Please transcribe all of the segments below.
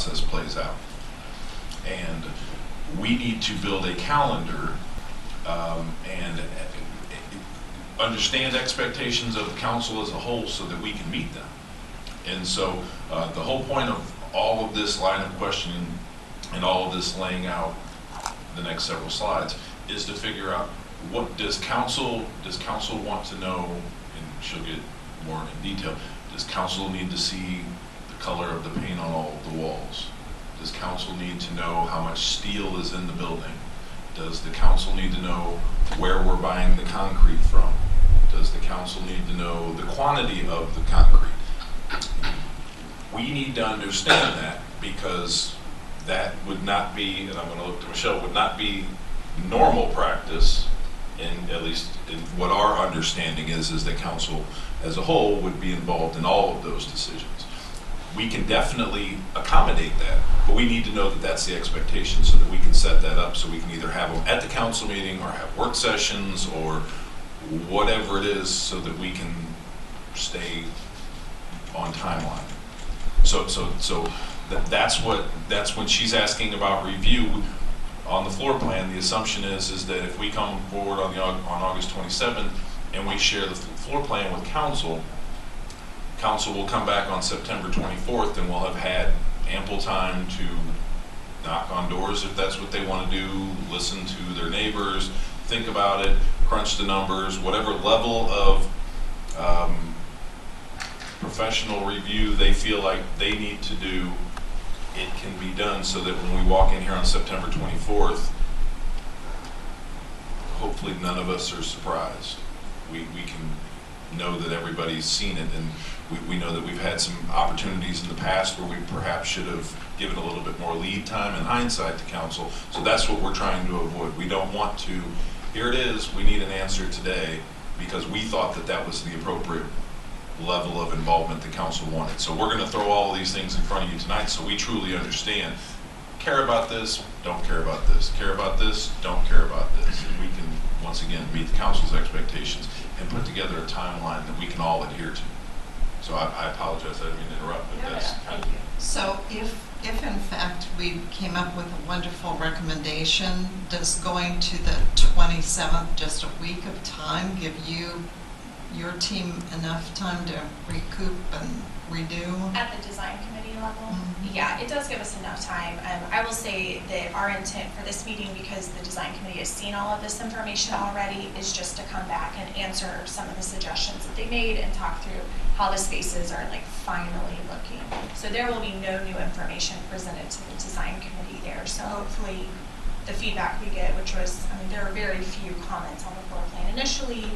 process plays out. And we need to build a calendar and understand expectations of the council as a whole so that we can meet them. And so the whole point of all of this line of questioning and all of this laying out the next several slides is to figure out what does council want to know, and she'll get more in detail. Does council need to see the color of the paint on all of the walls? Does council need to know how much steel is in the building? Does the council need to know where we're buying the concrete from? Does the council need to know the quantity of the concrete? We need to understand that, because that would not be, and I'm going to look to Michelle, would not be normal practice, in at least in what our understanding is that council as a whole would be involved in all of those decisions. We can definitely accommodate that, but we need to know that that's the expectation so that we can set that up, so we can either have them at the council meeting or have work sessions or whatever it is, so that we can stay on timeline. So that's when she's asking about review on the floor plan. The assumption is that if we come forward on August 27th and we share the floor plan with council will come back on September 24th, and we'll have had ample time to knock on doors if that's what they want to do, listen to their neighbors, think about it, crunch the numbers, whatever level of professional review they feel like they need to do, it can be done so that when we walk in here on September 24th, hopefully none of us are surprised. We can know that everybody's seen it, and we know that we've had some opportunities in the past where we perhaps should have given a little bit more lead time in hindsight to council. So that's what we're trying to avoid. We don't want to, here it is, we need an answer today because we thought that that was the appropriate level of involvement the council wanted. So we're going to throw all of these things in front of you tonight so we truly understand. Care about this, don't care about this. Care about this, don't care about this. And we can, once again, meet the council's expectations and put together a timeline that we can all adhere to. So I apologize, I didn't mean to interrupt, but that's kind of... So if in fact we came up with a wonderful recommendation, does going to the 27th, just a week of time, give you, your team, enough time to recoup and redo? At the design committee level? Yeah, it does give us enough time. I will say that our intent for this meeting, because the design committee has seen all of this information already, is just to come back and answer some of the suggestions that they made and talk through how the spaces are like finally looking. So there will be no new information presented to the design committee there. So hopefully the feedback we get, which was, I mean, there are very few comments on the floor plan initially.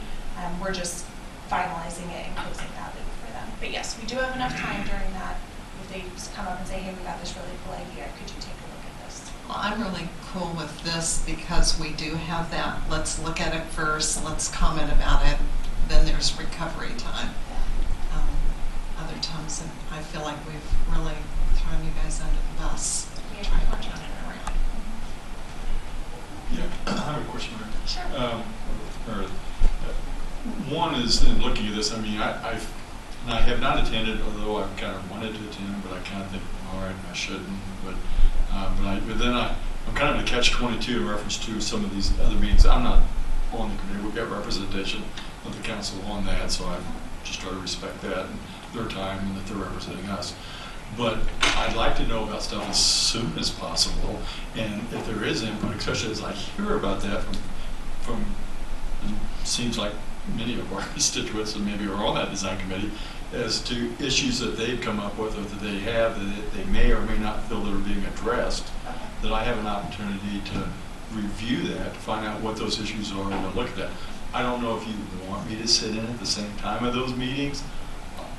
We're just finalizing it and closing that loop for them. But yes, we do have enough time during that. If they come up and say, hey, we got this really cool idea, could you take a look at this? Well, I'm really cool with this because we do have that, let's look at it first, let's comment about it, then there's recovery time. Other times, I feel like we've really thrown you guys under the bus. Yeah, I have a question. Sure. One is, in looking at this, I mean, I have not attended, although I've kind of wanted to attend, but I kind of think, all right, I shouldn't. But then I'm kind of in a catch-22 in reference to some of these other meetings. I'm not on the committee. We've got representation of the council on that, so I just try to respect that and their time and that they're representing us. But I'd like to know about stuff as soon as possible, and if there is input, especially as I hear about that from it seems like many of our constituents and maybe are on that design committee, as to issues that they've come up with or that they have that they may or may not feel that are being addressed, that I have an opportunity to review that, to find out what those issues are and to look at that. I don't know if you want me to sit in at the same time of those meetings,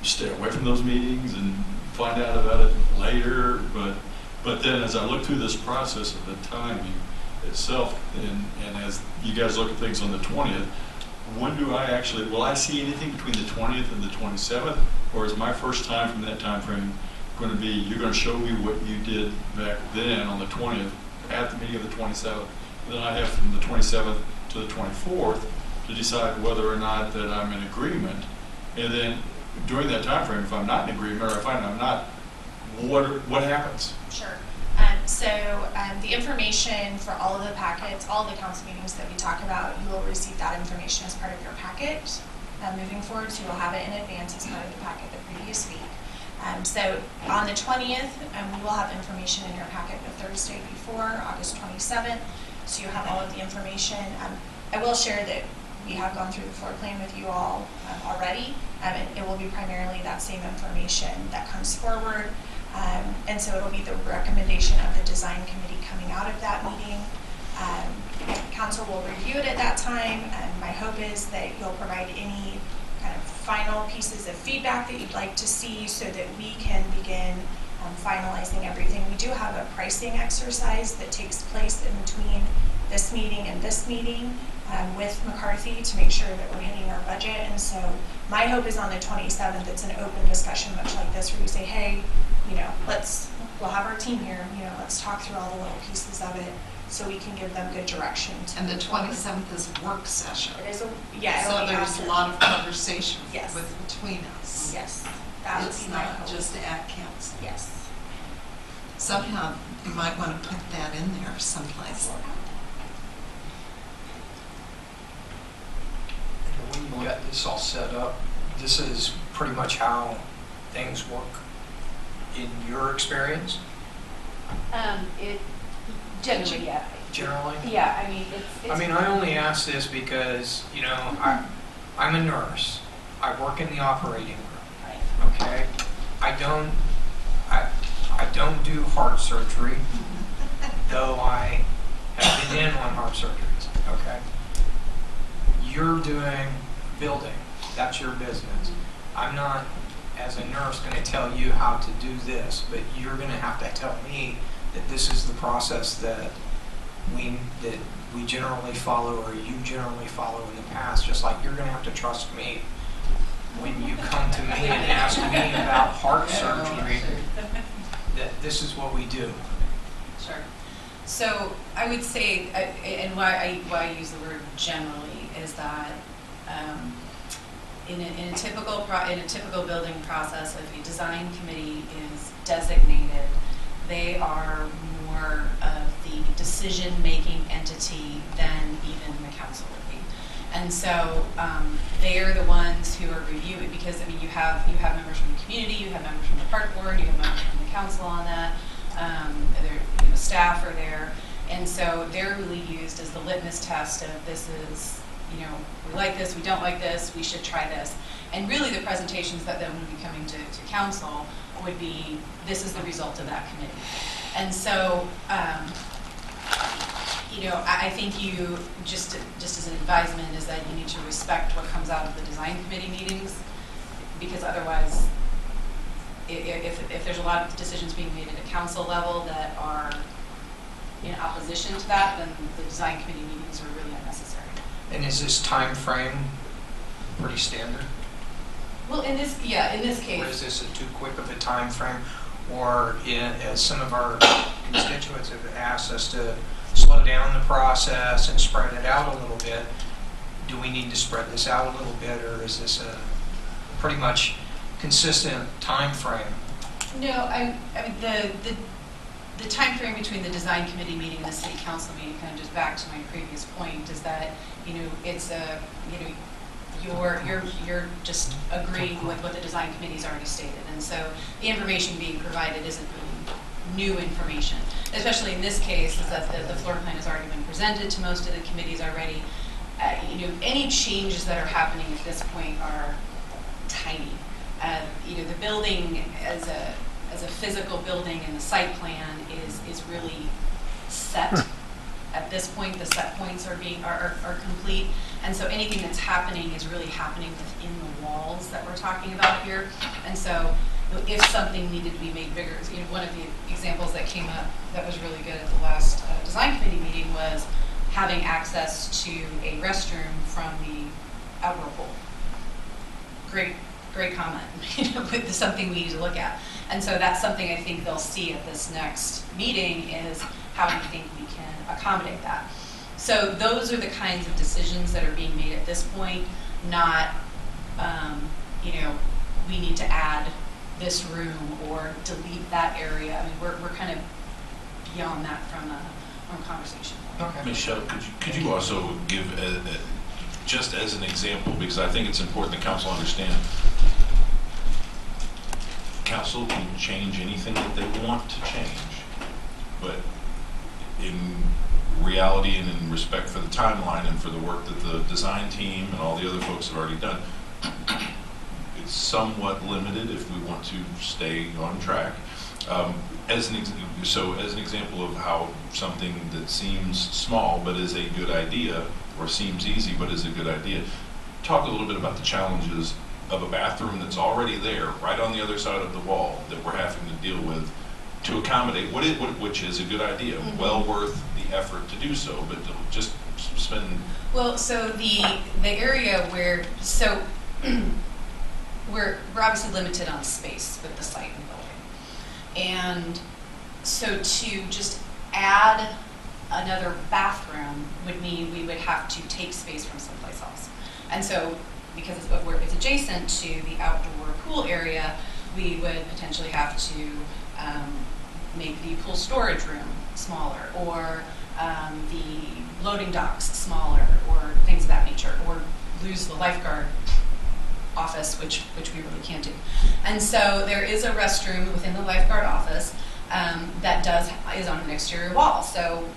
stay away from those meetings and find out about it later, but then as I look through this process of the timing itself, and as you guys look at things on the 20th, when do I actually, will I see anything between the 20th and the 27th, or is my first time from that time frame going to be, you're going to show me what you did back then on the 20th at the meeting of the 27th, then I have from the 27th to the 24th to decide whether or not that I'm in agreement, and then during that time frame, if I'm not in agreement or I find I'm not what happens? Sure. The information for all of the packets, all of the council meetings that we talk about, you will receive that information as part of your packet. Moving forward, so you'll have it in advance as part of the packet the previous week. So on the 20th, we will have information in your packet the Thursday before, August 27th. So you have all of the information. I will share that we have gone through the floor plan with you all already. And it will be primarily that same information that comes forward. And so it'll be the recommendation of the design committee coming out of that meeting. Council will review it at that time. My hope is that you'll provide any kind of final pieces of feedback that you'd like to see so that we can begin finalizing everything. We do have a pricing exercise that takes place in between this meeting and this meeting with McCarthy to make sure that we're hitting our budget. And so my hope is on the 27th, it's an open discussion much like this where you say, hey, we'll have our team here, let's talk through all the little pieces of it so we can give them good direction. And the 27th is a work session. It is So it'll be there's after. a lot of conversation Yes. between us. Yes, that would It's be my not hope. just at council. Yes. Somehow, you might want to put that in there someplace. When you got this all set up, this is pretty much how things work in your experience, It generally, yeah. generally? Yeah, I mean, it's. I mean, I only ask this because, I'm a nurse. I work in the operating room, okay? I don't do heart surgery, though I have been in on heart surgeries, okay? You're doing building, that's your business. I'm not, as a nurse, going to tell you how to do this, but you're going to have to tell me that this is the process that we generally follow, or you generally follow in the past, just like you're going to have to trust me when you come to me and ask me about heart surgery, that this is what we do. Sure. So I would say, and why I use the word generally is that in a typical building process, if a design committee is designated, they are more of the decision-making entity than even the council would be. And so they are the ones who are reviewing, because I mean you have members from the community, you have members from the park board, you have members from the council on that. Staff are there, and so they're really used as the litmus test of this is, we like this, we don't like this, we should try this. And really the presentations that then would be coming to council would be, this is the result of that committee. And so, I think you, just as an advisement, is that you need to respect what comes out of the design committee meetings, because otherwise, if there's a lot of decisions being made at a council level that are in opposition to that, then the design committee meetings are really unnecessary. And is this time frame pretty standard? Well, in this case. Or is this too quick of a time frame? Or as some of our constituents have asked us to slow down the process and spread it out a little bit, do we need to spread this out a little bit, or is this a pretty much consistent time frame? No, I mean the time frame between the design committee meeting and the city council meeting, kind of just back to my previous point, is that it's a you're just agreeing with what the design committee's already stated, and so the information being provided isn't really new information. Especially in this case, is that the floor plan has already been presented to most of the committees already. Any changes that are happening at this point are tiny. The building as a physical building and the site plan is really set. At this point, the set points are complete, and so anything that's happening is really happening within the walls that we're talking about here. And so, if something needed to be made bigger, one of the examples that came up that was really good at the last design committee meeting was having access to a restroom from the outdoor pool. Great comment. But something we need to look at. And so that's something I think they'll see at this next meeting is how do you think we can accommodate that. So those are the kinds of decisions that are being made at this point, not, we need to add this room or delete that area. I mean, we're kind of beyond that from a conversation. Okay. Michelle, could you also give, just as an example, because I think it's important that council understand, council can change anything that they want to change, but in reality and in respect for the timeline and for the work that the design team and all the other folks have already done, it's somewhat limited if we want to stay on track. As an example of how something that seems small but is a good idea, or seems easy but is a good idea, talk a little bit about the challenges of a bathroom that's already there, right on the other side of the wall, that we're having to deal with to accommodate which is a good idea, well worth the effort to do so, but to just spend. Well, so the area where, so we're obviously limited on space with the site and building. And so to just add another bathroom would mean we would have to take space from someplace else. And so because it's adjacent to the outdoor pool area, we would potentially have to make the pool storage room smaller, or the loading docks smaller, or things of that nature, or lose the lifeguard office, which we really can't do. And so there is a restroom within the lifeguard office that is on an exterior wall. So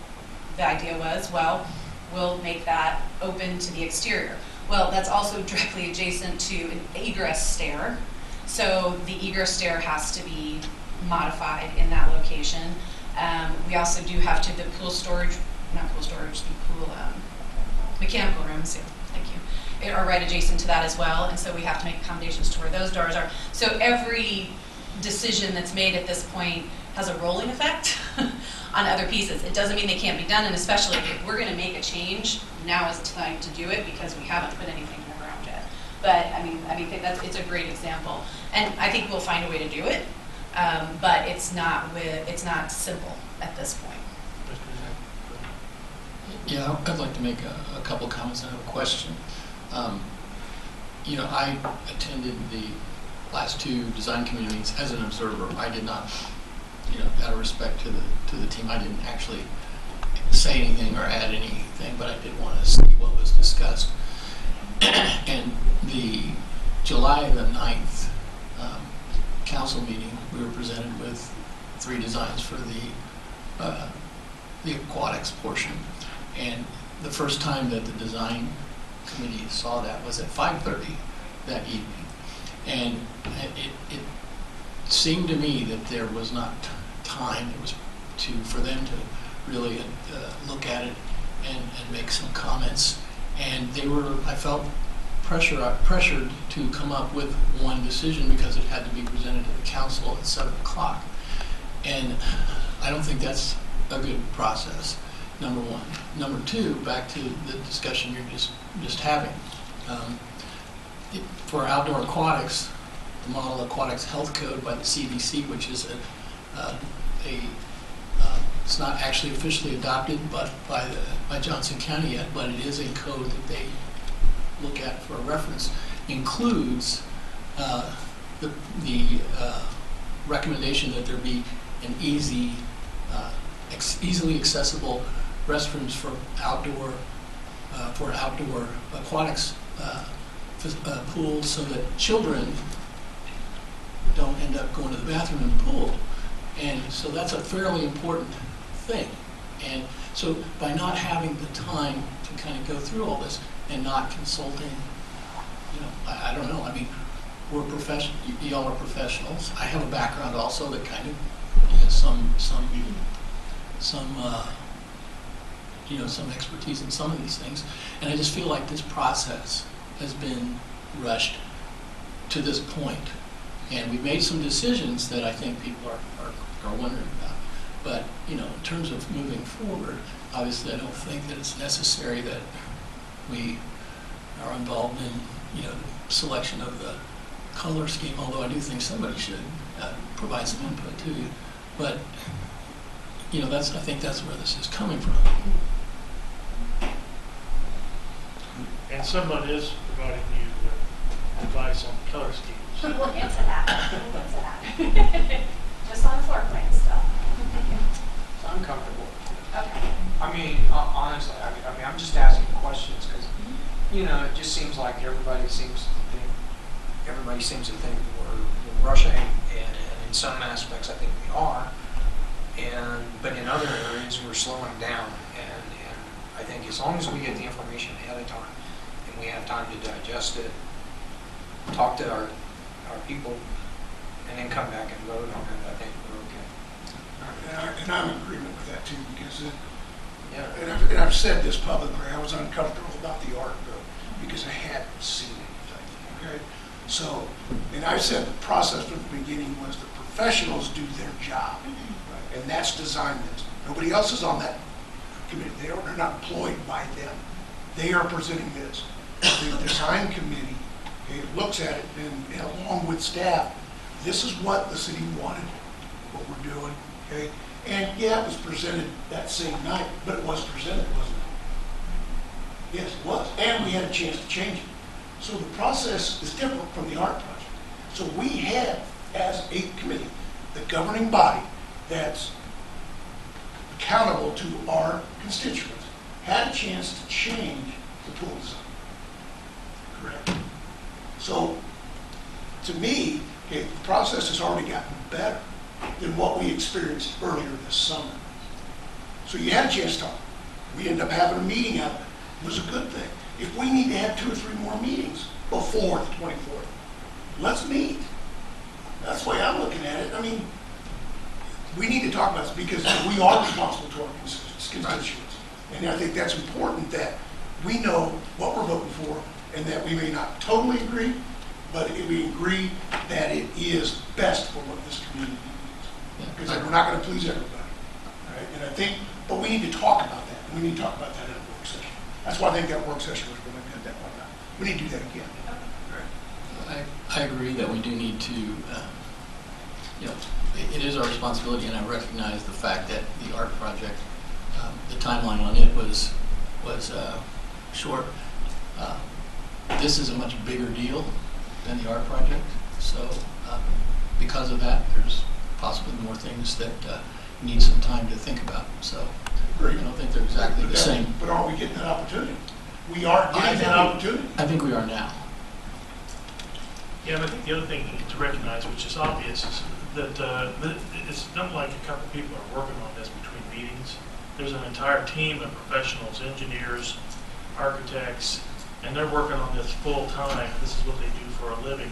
the idea was, well, we'll make that open to the exterior. Well, that's also directly adjacent to an egress stair. So the egress stair has to be modified in that location. We also do have to, the pool storage, not pool storage, the pool mechanical rooms, yeah, thank you, are right adjacent to that as well. And so we have to make accommodations to where those doors are. So every decision that's made at this point has a rolling effect on other pieces. It doesn't mean they can't be done, and especially if we're going to make a change, now is the time to do it because we haven't put anything in the ground yet. But I mean, it's a great example, and I think we'll find a way to do it. But it's not simple at this point. Yeah, I'd like to make a couple comments. I have a question. I attended the last two design committee meetings as an observer. I did not, out of respect to the team, I didn't actually say anything or add anything, but I did want to see what was discussed. And the July the 9th council meeting, we were presented with 3 designs for the aquatics portion. And the first time that the design committee saw that was at 5:30 that evening. And it seemed to me that there was not time for them to really look at it and make some comments. And I felt pressured to come up with one decision because it had to be presented to the council at 7 o'clock. And I don't think that's a good process, number one. Number two, back to the discussion you're just having. For outdoor aquatics, the Model Aquatics Health Code by the CDC, which is it's not actually officially adopted by Johnson County yet, but it is a code that they look at for a reference, includes the recommendation that there be an easily accessible restrooms for outdoor aquatics pools, so that children don't end up going to the bathroom in the pool. And so that's a fairly important thing. And so by not having the time to kind of go through all this and not consulting, I don't know. I mean, we're y'all are professionals. I have a background also that kind of some expertise in some of these things. And I just feel like this process has been rushed to this point. And we've made some decisions that I think people are wondering about. But, in terms of moving forward, obviously I don't think that it's necessary that we are involved in, the selection of the color scheme, although I do think somebody should provide some input to you. But, I think that's where this is coming from. And someone is providing you with advice on the color scheme. She will get to that. She will get to that. Just on floor plan still. So I'm comfortable. Okay. I mean, honestly, I mean, I'm just asking questions because, you know, it just seems like everybody seems to think we're rushing, and in some aspects, I think we are, but in other areas, we're slowing down, and I think as long as we get the information ahead of time, and we have time to digest it, talk to our people, and then come back and vote on it, I think we're okay. And I'm in agreement with that too, because, Yeah. and I've said this publicly, I was uncomfortable about the art vote because I hadn't seen anything, okay? So, and I said the process from the beginning was the professionals do their job, right? And that's design this. Nobody else is on that committee. They're not employed by them. They are presenting this. The design committee, okay, looks at it and along with staff, this is what the city wanted, what we're doing, okay? And yeah, it was presented that same night, but it was presented, wasn't it? Yes, it was. And we had a chance to change it. So the process is different from the art project. So we have, as a committee, the governing body that's accountable to our constituents, had a chance to change the pool design. Correct. So, to me, okay, the process has already gotten better than what we experienced earlier this summer. So you had a chance to talk. We ended up having a meeting out of it. It was a good thing. If we need to have 2 or 3 more meetings before the 24th, let's meet. That's the way I'm looking at it. I mean, we need to talk about this because we are responsible to our constituents. And I think that's important that we know what we're voting for and that we may not totally agree, but we agree that it is best for what this community needs. Because we're not going to please everybody. Right? And I think, but we need to talk about that. We need to talk about that in a work session. That's why I think that work session was really good that one time. We need to do that again. I agree that we do need to, you know, it is our responsibility, and I recognize the fact that the art project, the timeline on it was short. This is a much bigger deal than the art project, so because of that, there's possibly more things that need some time to think about. So I don't think they're exactly the same. But aren't we getting that opportunity? We are getting that opportunity. I think we are now. Yeah, and I think the other thing to recognize, which is obvious, is that it's not like a couple people are working on this between meetings. There's an entire team of professionals, engineers, architects, and they're working on this full time. This is what they do for a living.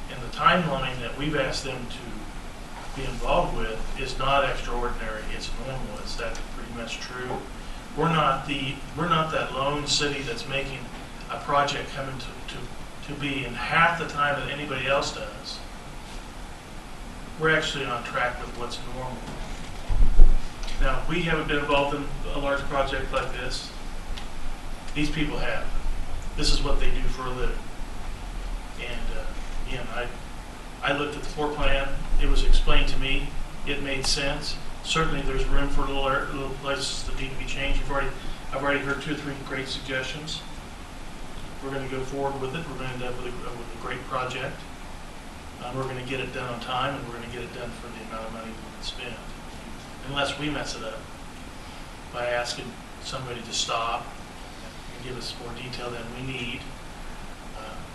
And the timeline that we've asked them to be involved with is not extraordinary. It's normal. Is that pretty much true? We're not that lone city that's making a project coming to be in half the time that anybody else does. We're actually on track with what's normal. Now, we haven't been involved in a large project like this. These people have. This is what they do for a living. And again, I looked at the floor plan. It was explained to me. It made sense. Certainly, there's room for little places that need to be changed. I've already heard 2 or 3 great suggestions. We're going to go forward with it. We're going to end up with a great project. We're going to get it done on time, and we're going to get it done for the amount of money we can spend. Unless we mess it up by asking somebody to stop and give us more detail than we need.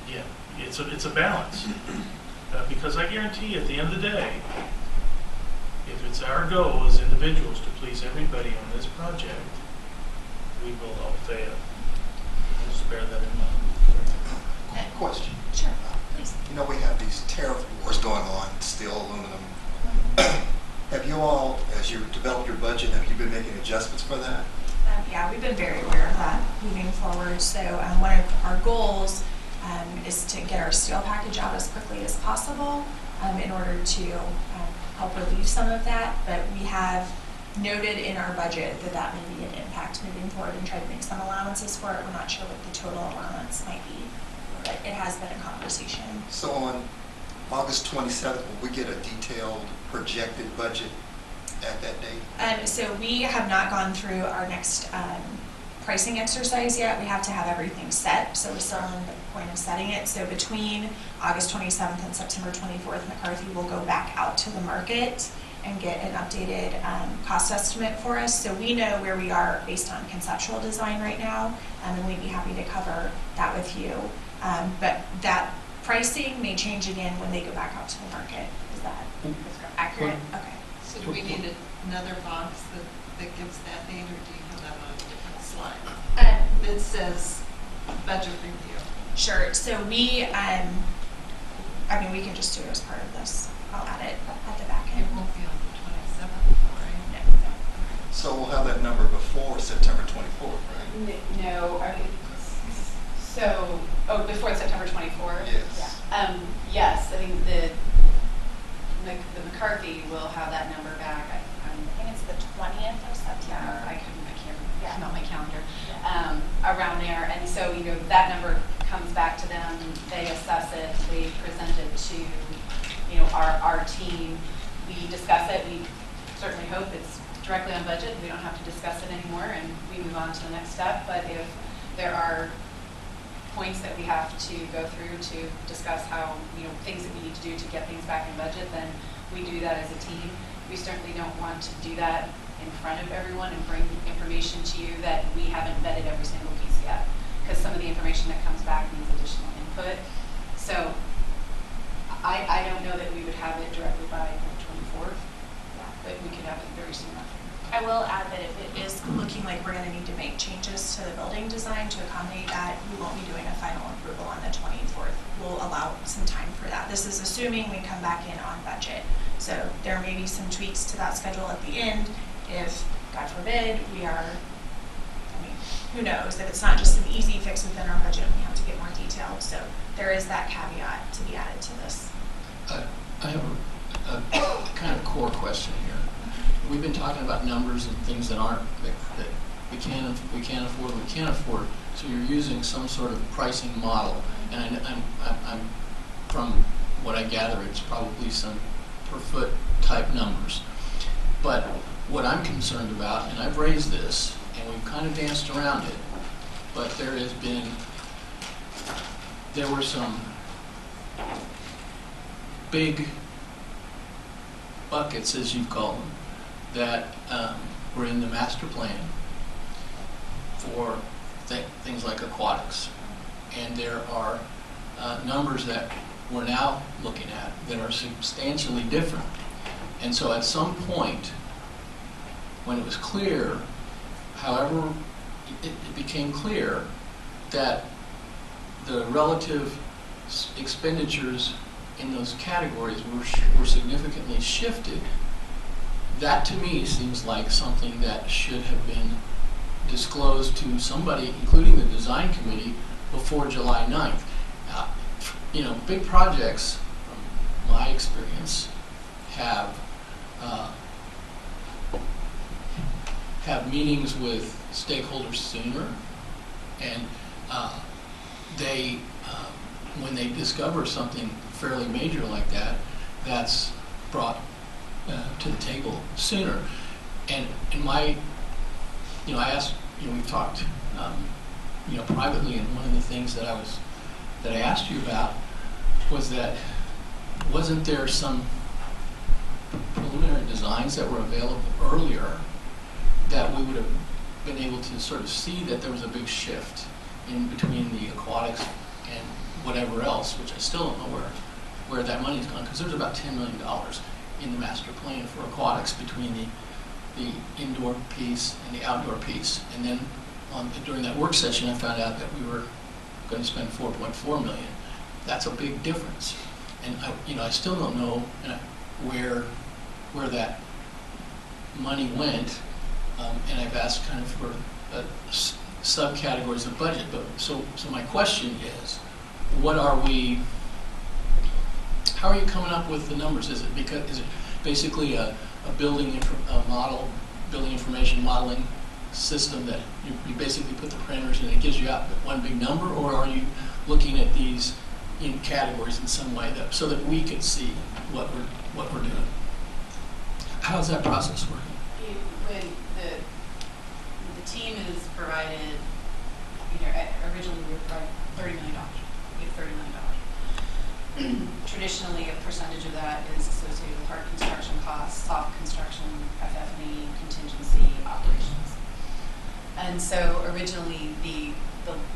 Again, it's a balance. Because I guarantee you, at the end of the day, if it's our goal as individuals to please everybody on this project, we will all fail. Just bear that in mind. Question. Sure, please. You know, we have these tariff wars going on, steel, aluminum. Have you all, as you develop your budget, have you been making adjustments for that? Yeah, we've been very aware of that moving forward. So one of our goals is to get our steel package out as quickly as possible in order to help relieve some of that. But we have noted in our budget that that may be an impact moving forward and try to make some allowances for it. We're not sure what the total allowance might be, but it has been a conversation. So on August 27th, will we get a detailed projected budget at that date? So we have not gone through our next pricing exercise yet. We have to have everything set, so we're still in the point of setting it. So between August 27th and September 24th, McCarthy will go back out to the market and get an updated cost estimate for us. So we know where we are based on conceptual design right now, and we'd be happy to cover that with you. But that pricing may change again when they go back out to the market. Is that accurate? Okay. So do we need another box that gives that date, or do you have that on a different slide? That says budget review. Sure. So we, I mean, we can just do it as part of this. I'll add it at the back It end. won't be on the 27th, right? No. So we'll have that number before September 24th, right? No, I mean, so, before September 24th? Yes. Yes, I think the McCarthy will have that number back. I think it's the 20th of September. I can't, Yeah. not my calendar, Yeah. around there. And so, that number comes back to them, they assess it, they present it to, our team. We discuss it, we certainly hope it's directly on budget, we don't have to discuss it anymore, and we move on to the next step. But if there are points that we have to go through to discuss how, things that we need to do to get things back in budget, then we do that as a team. We certainly don't want to do that in front of everyone and bring information to you that we haven't vetted every single piece yet, because some of the information that comes back needs additional input. So I don't know that we would have it directly by the 24th, but we could have it very soon after. I will add that if it is looking like we're going to need to make changes to the building design to accommodate that, we won't be doing a final approval on the 24th. We'll allow some time for that. This is assuming we come back in on budget. So there may be some tweaks to that schedule at the end. If, God forbid, we are, who knows, if it's not just an easy fix within our budget, we have to get more detailed. So there is that caveat to be added to this. I have a kind of core question here. We've been talking about numbers and things that aren't, that we can't afford. So you're using some sort of pricing model, and I'm from what I gather, it's probably some per foot type numbers. But what I'm concerned about, and I've raised this, and we've kind of danced around it, but there were some big buckets, as you call them, that were in the master plan for things like aquatics. And there are numbers that we're now looking at that are substantially different. And so at some point, when it was clear, however, it became clear that the relative expenditures in those categories were significantly shifted. That to me seems like something that should have been disclosed to somebody, including the design committee, before July 9th. Big projects, from my experience, have meetings with stakeholders sooner, and when they discover something fairly major like that, that's brought to the table sooner. And I asked, we've talked, privately, and one of the things that I asked you about was that wasn't there some preliminary designs that were available earlier that we would have been able to sort of see that there was a big shift in between the aquatics and whatever else, which I still don't know where that money's gone, because there's about $10 million in the master plan for aquatics between the indoor piece and the outdoor piece. And then during that work session, I found out that we were going to spend $4.4 million. That's a big difference. And I still don't know where that money went. And I've asked kind of for subcategories of budget. But so my question is, how are you coming up with the numbers? Is it basically a building information modeling system that you basically put the parameters in and it gives you out one big number, or are you looking at these in categories in some way so that we can see what we're doing? How's that process working? When the team is provided originally we were providing $30 million. We have $30 million. Traditionally, a percentage of that is associated with hard construction costs, soft construction, FF&E, contingency, operations. And so originally the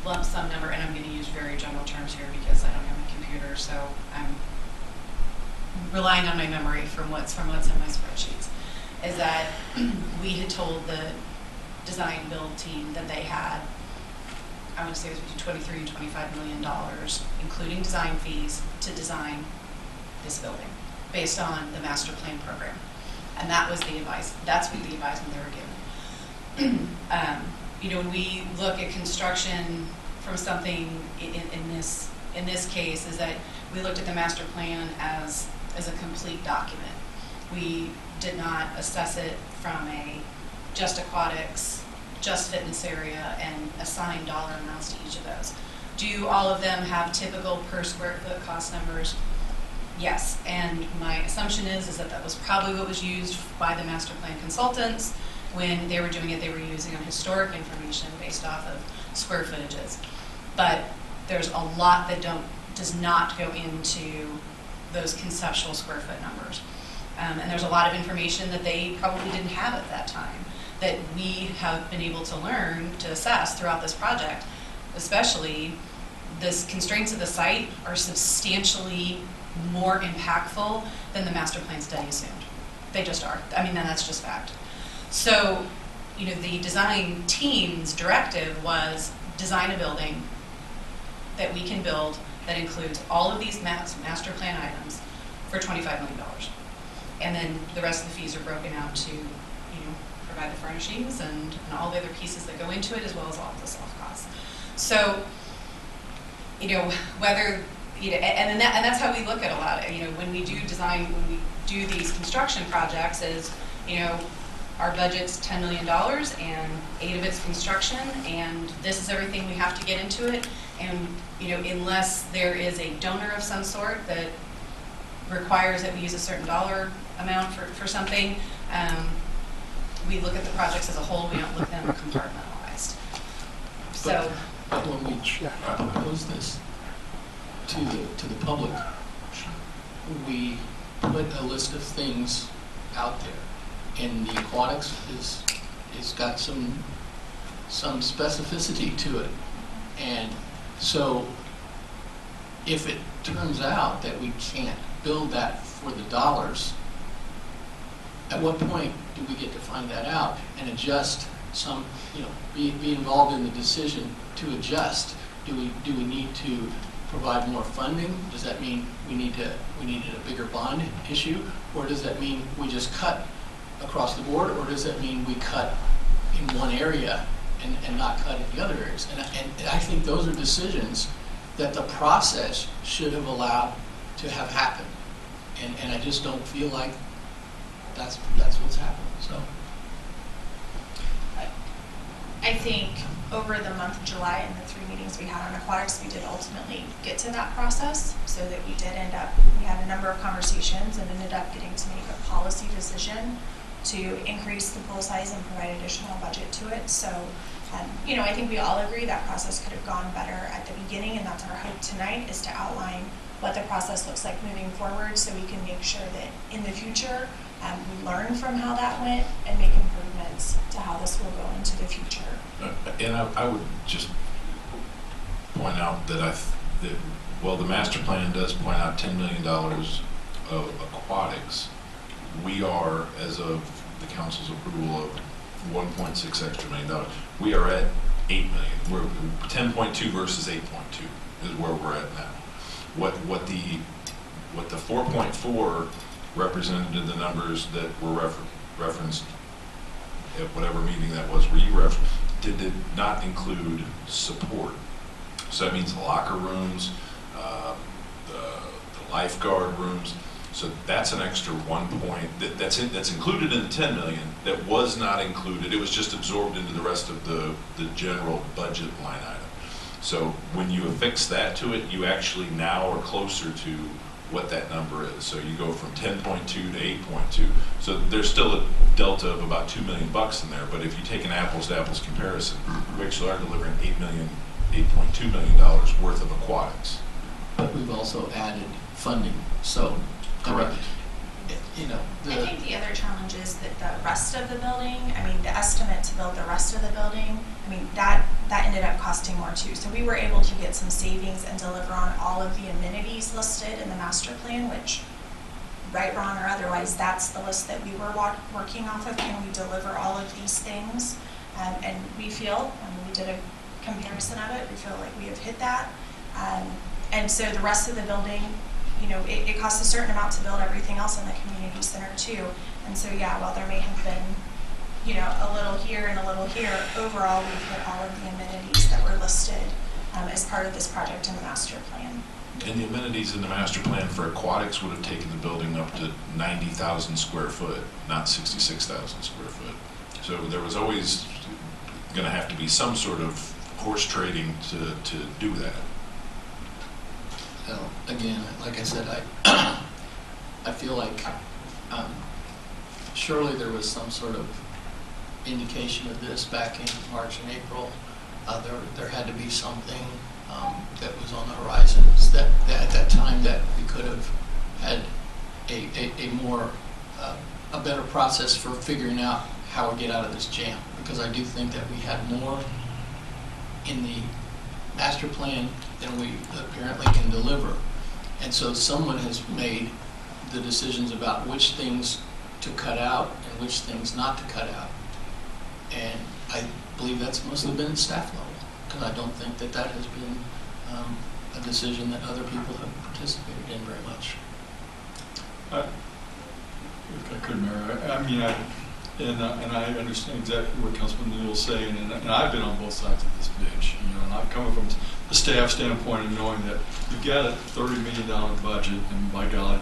lump sum number, and I'm going to use very general terms here because I don't have a computer, so I'm relying on my memory from what's in my spreadsheets, is that we had told the design build team that they had, I want to say it was between $23 and $25 million, including design fees, to design this building based on the master plan program. And that was the advice. That's what the advisement they were given. When we look at construction from something in this case, is that we looked at the master plan as a complete document. We did not assess it from a just aquatics, just fitness area, and assign dollar amounts to each of those. Do all of them have typical per square foot cost numbers? Yes, and my assumption is that was probably what was used by the master plan consultants. When they were doing it, they were using on historic information based off of square footages. But there's a lot that does not go into those conceptual square foot numbers. And there's a lot of information that they probably didn't have at that time that we have been able to learn to assess throughout this project. Especially, the constraints of the site are substantially more impactful than the master plan study assumed. They just are. I mean, that's just fact. So, the design team's directive was design a building that we can build that includes all of these master plan items for $25 million. And then the rest of the fees are broken out to, provide the furnishings and all the other pieces that go into it, as well as all of the soft costs. So, whether, and that's how we look at a lot of, when we do design, when we do these construction projects is, our budget's $10 million and 8 of it's construction, and this is everything we have to get into it. And, unless there is a donor of some sort that requires that we use a certain dollar amount for something, we look at the projects as a whole. We don't look at them compartmentalized. So, but when we propose this to the public, we put a list of things out there. And the aquatics is got some specificity to it. And so if it turns out that we can't build that for the dollars, at what point do we get to find that out and adjust some, be involved in the decision to adjust? Do we need to provide more funding? Does that mean we needed a bigger bond issue? Or does that mean we just cut across the board? Or does that mean we cut in one area and not cut in the other areas? And I think those are decisions that the process should have allowed to have happened. And I just don't feel like that's what's happening. So I think over the month of July and the 3 meetings we had on aquatics, we did ultimately get to that process, so that we had a number of conversations and ended up getting to make a policy decision to increase the pool size and provide additional budget to it. So, I think we all agree that process could have gone better at the beginning, and that's our hope tonight, is to outline what the process looks like moving forward, so we can make sure that in the future we learn from how that went and make improvements to how this will go into the future. And I would just point out that the master plan does point out $10 million of aquatics. We are, as of the council's approval of $1.6 extra million, we are at $8 million. We're 10.2 versus 8.2 is where we're at now. What the 4.4 represented the numbers that were referenced at whatever meeting that was where you referenced, did not include support. So that means the locker rooms, the lifeguard rooms. So that's an extra 1 point that's included in the 10 million that was not included. It was just absorbed into the rest of the general budget line item. So when you affix that to it, you actually now are closer to what that number is. So you go from 10.2 to 8.2. So there's still a delta of about $2 million in there. But if you take an apples to apples comparison, we actually are delivering $8 million $8.2 million worth of aquatics. But we've also added funding, so. I mean, Correct. You know, I think the other challenge is that the rest of the building, I mean, the estimate to build the rest of the building, I mean, that ended up costing more too. So we were able to get some savings and deliver on all of the amenities listed in the master plan, which, right, wrong, or otherwise, that's the list that we were working off of. Can we deliver all of these things? And we feel, we did a comparison of it, we feel like we have hit that. And so the rest of the building, you know, it costs a certain amount to build everything else in the community center too. And so, yeah, while there may have been, you know, a little here and a little here, overall we've hit all of the amenities that were listed as part of this project in the master plan. And the amenities in the master plan for aquatics would have taken the building up to 90,000 square foot, not 66,000 square foot. So there was always going to have to be some sort of horse trading to do that. So, again, like I said, I feel like surely there was some sort of indication of this back in March and April. There had to be something that was on the horizon that at that time that we could have had a more a better process for figuring out how we get out of this jam, because I do think that we had more in the master plan than we apparently can deliver. And so someone has made the decisions about which things to cut out and which things not to cut out. And I believe that's mostly been staff level, because I don't think that has been a decision that other people have participated in very much. If I could, Mayor, I mean, and I understand exactly what Councilman Newell's saying, and I've been on both sides of this bench, you know, and I'm coming from the staff standpoint of knowing that you've got a $30 million budget, and by God,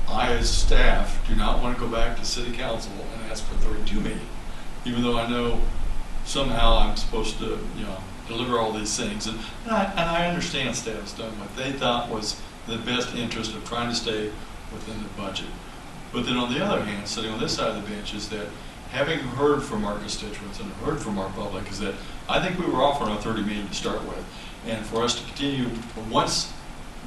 I as staff do not want to go back to City Council and ask for $32 million, even though I know somehow I'm supposed to, you know, deliver all these things, and I understand staff's done what they thought was the best interest of trying to stay within the budget. But then on the other hand, sitting on this side of the bench is that having heard from our constituents and heard from our public is that I think we were off on our $30 million to start with. And for us to continue, once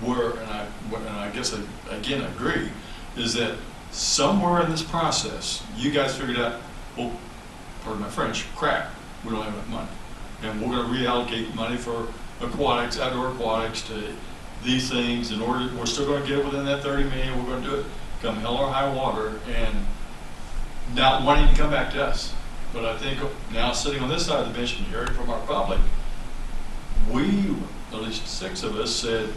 we're, and I guess I again agree, is that somewhere in this process, you guys figured out, well, pardon my French, crap, we don't have enough money. And we're going to reallocate money for aquatics, outdoor aquatics, to these things in order, we're still going to get within that $30 million, we're going to do it come hell or high water, and not wanting to come back to us. But I think now sitting on this side of the bench and hearing from our public, we, at least 6 of us, said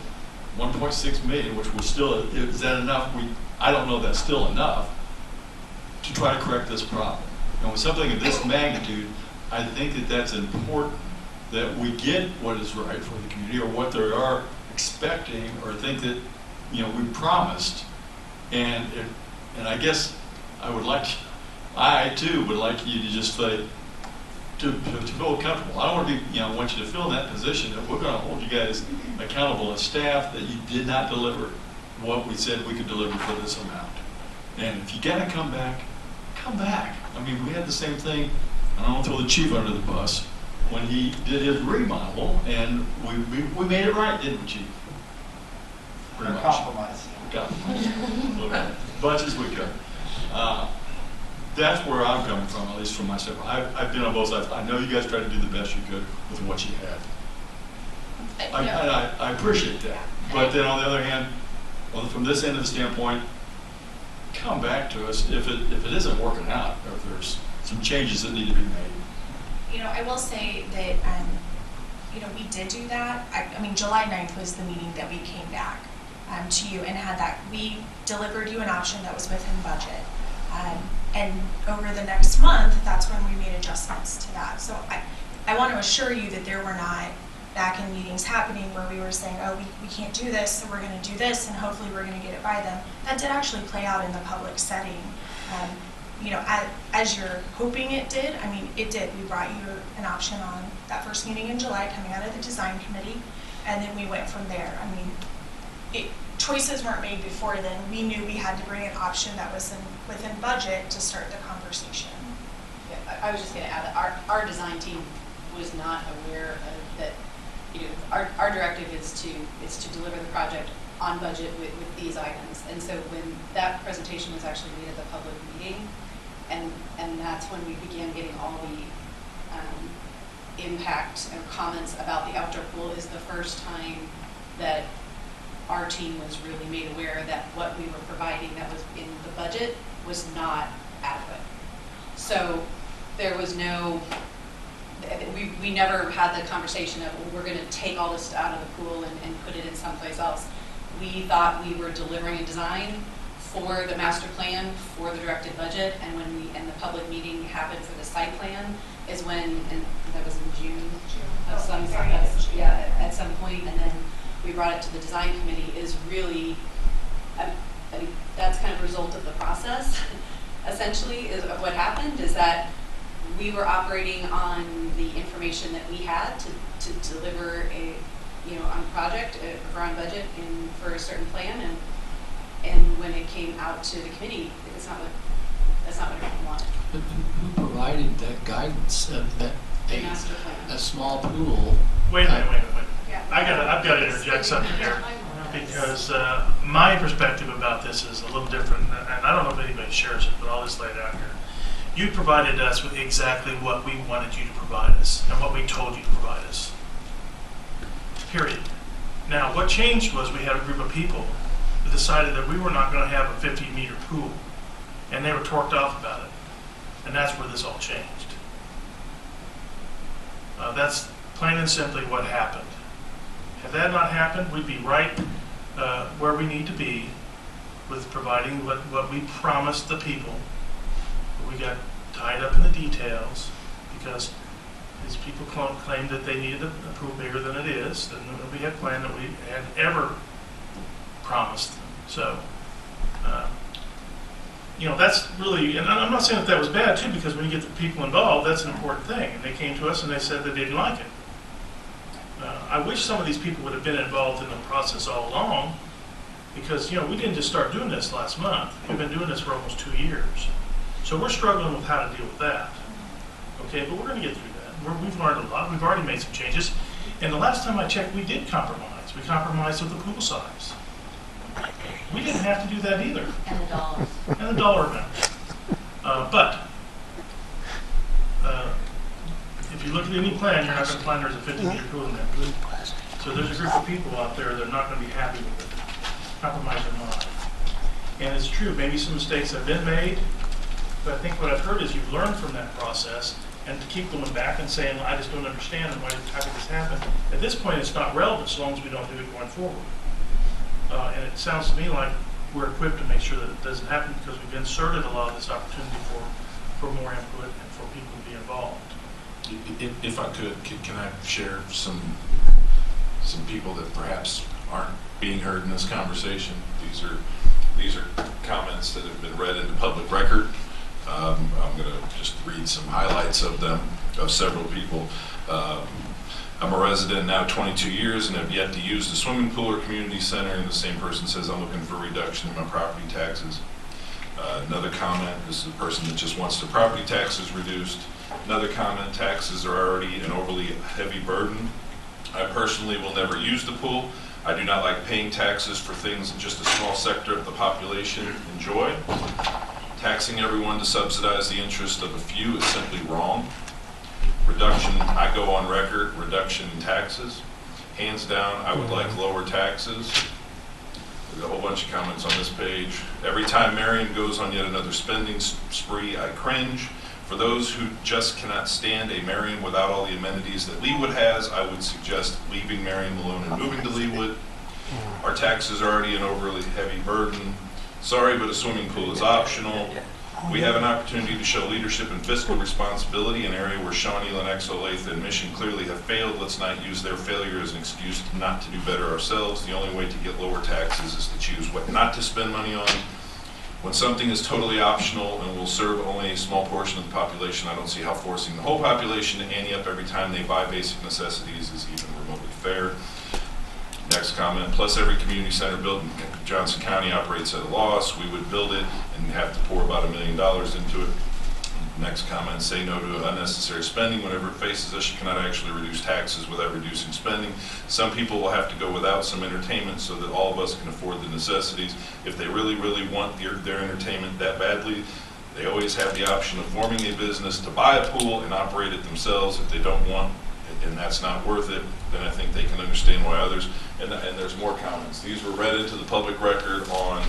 1.6 million, which was still, is that enough? I don't know if that's still enough to try to correct this problem. And with something of this magnitude, I think that that's important, that we get what is right for the community, or what they are expecting, or think that, you know, we promised. And I guess I too would like you to just say, to feel comfortable. I don't want to be, you know, I want you to feel in that position that we're going to hold you guys accountable as staff that you did not deliver what we said we could deliver for this amount. And if you got to come back, come back. I mean, we had the same thing, I don't want to throw the chief under the bus, when he did his remodel, and we made it right, didn't we, Chief? Pretty much. Compromise. Okay. Much as we could. That's where I'm coming from, at least from myself. I've been on both sides. I know you guys tried to do the best you could with what you had. I appreciate that. But then on the other hand, from this end of the standpoint, come back to us if it isn't working out, or if there's some changes that need to be made. You know, I will say that, you know, we did do that. I mean, July 9th was the meeting that we came back to you and had that. We delivered you an option that was within budget. And over the next month, that's when we made adjustments to that. So I want to assure you that there were not back-end meetings happening where we were saying, oh, we can't do this, so we're going to do this, and hopefully we're going to get it by them. That did actually play out in the public setting. You know, as you're hoping it did, I mean, it did. We brought you an option on that first meeting in July coming out of the design committee, and then we went from there. I mean, choices weren't made before then. We knew we had to bring an option that was within budget to start the conversation. Yeah, I was just going to add that our design team was not aware of that our directive is to deliver the project on budget with these items. And so when that presentation was actually made at the public meeting, and that's when we began getting all the impact or comments about the outdoor pool, is the first time that our team was really made aware that what we were providing that was in the budget was not adequate. So there was no, we never had the conversation of, well, we're going to take all this out of the pool and put it in someplace else. We thought we were delivering a design for the master plan, for the directed budget, and the public meeting happened for the site plan is when, and that was in June of some, yeah, at some point, and then we brought it to the design committee, is really, I mean, that's kind of a result of the process. Essentially, is what happened is that we were operating on the information that we had to deliver a, on a project or on budget for a certain plan, and when it came out to the committee, that's not what everyone wanted. But who provided that guidance of that The master plan. a small pool? Wait a minute. Yeah. I've got to interject something here, because my perspective about this is a little different, and I don't know if anybody shares it, but I'll just lay it out here. You provided us with exactly what we wanted you to provide us, and what we told you to provide us. Period. Now, what changed was we had a group of people who decided that we were not going to have a 50-meter pool, and they were torqued off about it, and that's where this all changed. That's plain and simply what happened. Had that not happened, we'd be right where we need to be with providing what we promised the people. But we got tied up in the details because these people claimed that they needed a pool bigger than it is, than we had planned, that we had ever promised them. So, that's really, and I'm not saying that was bad too, because when you get the people involved, that's an important thing. And they came to us and they said they didn't like it. I wish some of these people would have been involved in the process all along, because we didn't just start doing this last month. We've been doing this for almost 2 years. So we're struggling with how to deal with that. Okay, but we're going to get through that. We've learned a lot. We've already made some changes. And the last time I checked, we did compromise. We compromised with the pool size. We didn't have to do that either. And the dollars. And the dollar amount. But if you look at any plan, you're not going to find there's a 50-meter pool in there. So there's a group of people out there that are not going to be happy with it, compromise or not. And it's true, maybe some mistakes have been made, but I think what I've heard is you've learned from that process, and to keep going back and saying, I just don't understand, and how did this happen? At this point, it's not relevant so long as we don't do it going forward. And it sounds to me like we're equipped to make sure that it doesn't happen, because we've inserted a lot of this opportunity for more input and for people to be involved. If I could, can I share some people that perhaps aren't being heard in this conversation? These are comments that have been read into public record. I'm going to just read some highlights of them, of several people. I'm a resident now 22 years and have yet to use the swimming pool or community center, and the same person says I'm looking for a reduction in my property taxes. Another comment, this is a person that just wants the property taxes reduced. Another comment, taxes are already an overly heavy burden. I personally will never use the pool. I do not like paying taxes for things that just a small sector of the population enjoy. Taxing everyone to subsidize the interest of a few is simply wrong. Reduction, I go on record, reduction in taxes. Hands down, I would like lower taxes. There's a whole bunch of comments on this page. Every time Merriam goes on yet another spending spree, I cringe. For those who just cannot stand a Merriam without all the amenities that Leawood has, I would suggest leaving Merriam alone and moving to Leawood. Our taxes are already an overly heavy burden. Sorry, but a swimming pool is optional. We have an opportunity to show leadership and fiscal responsibility, an area where Shawnee, Lenexa, Olathe, and Mission clearly have failed. Let's not use their failure as an excuse not to do better ourselves. The only way to get lower taxes is to choose what not to spend money on. When something is totally optional and will serve only a small portion of the population, I don't see how forcing the whole population to ante up every time they buy basic necessities is even remotely fair. Next comment, plus every community center built in Johnson County operates at a loss. We would build it and have to pour about $1 million into it. Next comment, say no to unnecessary spending. Whenever it faces us, you cannot actually reduce taxes without reducing spending. Some people will have to go without some entertainment so that all of us can afford the necessities. If they really, really want their entertainment that badly, they always have the option of forming a business to buy a pool and operate it themselves. If they don't want it and that's not worth it, then I think they can understand why others, and there's more comments. These were read into the public record on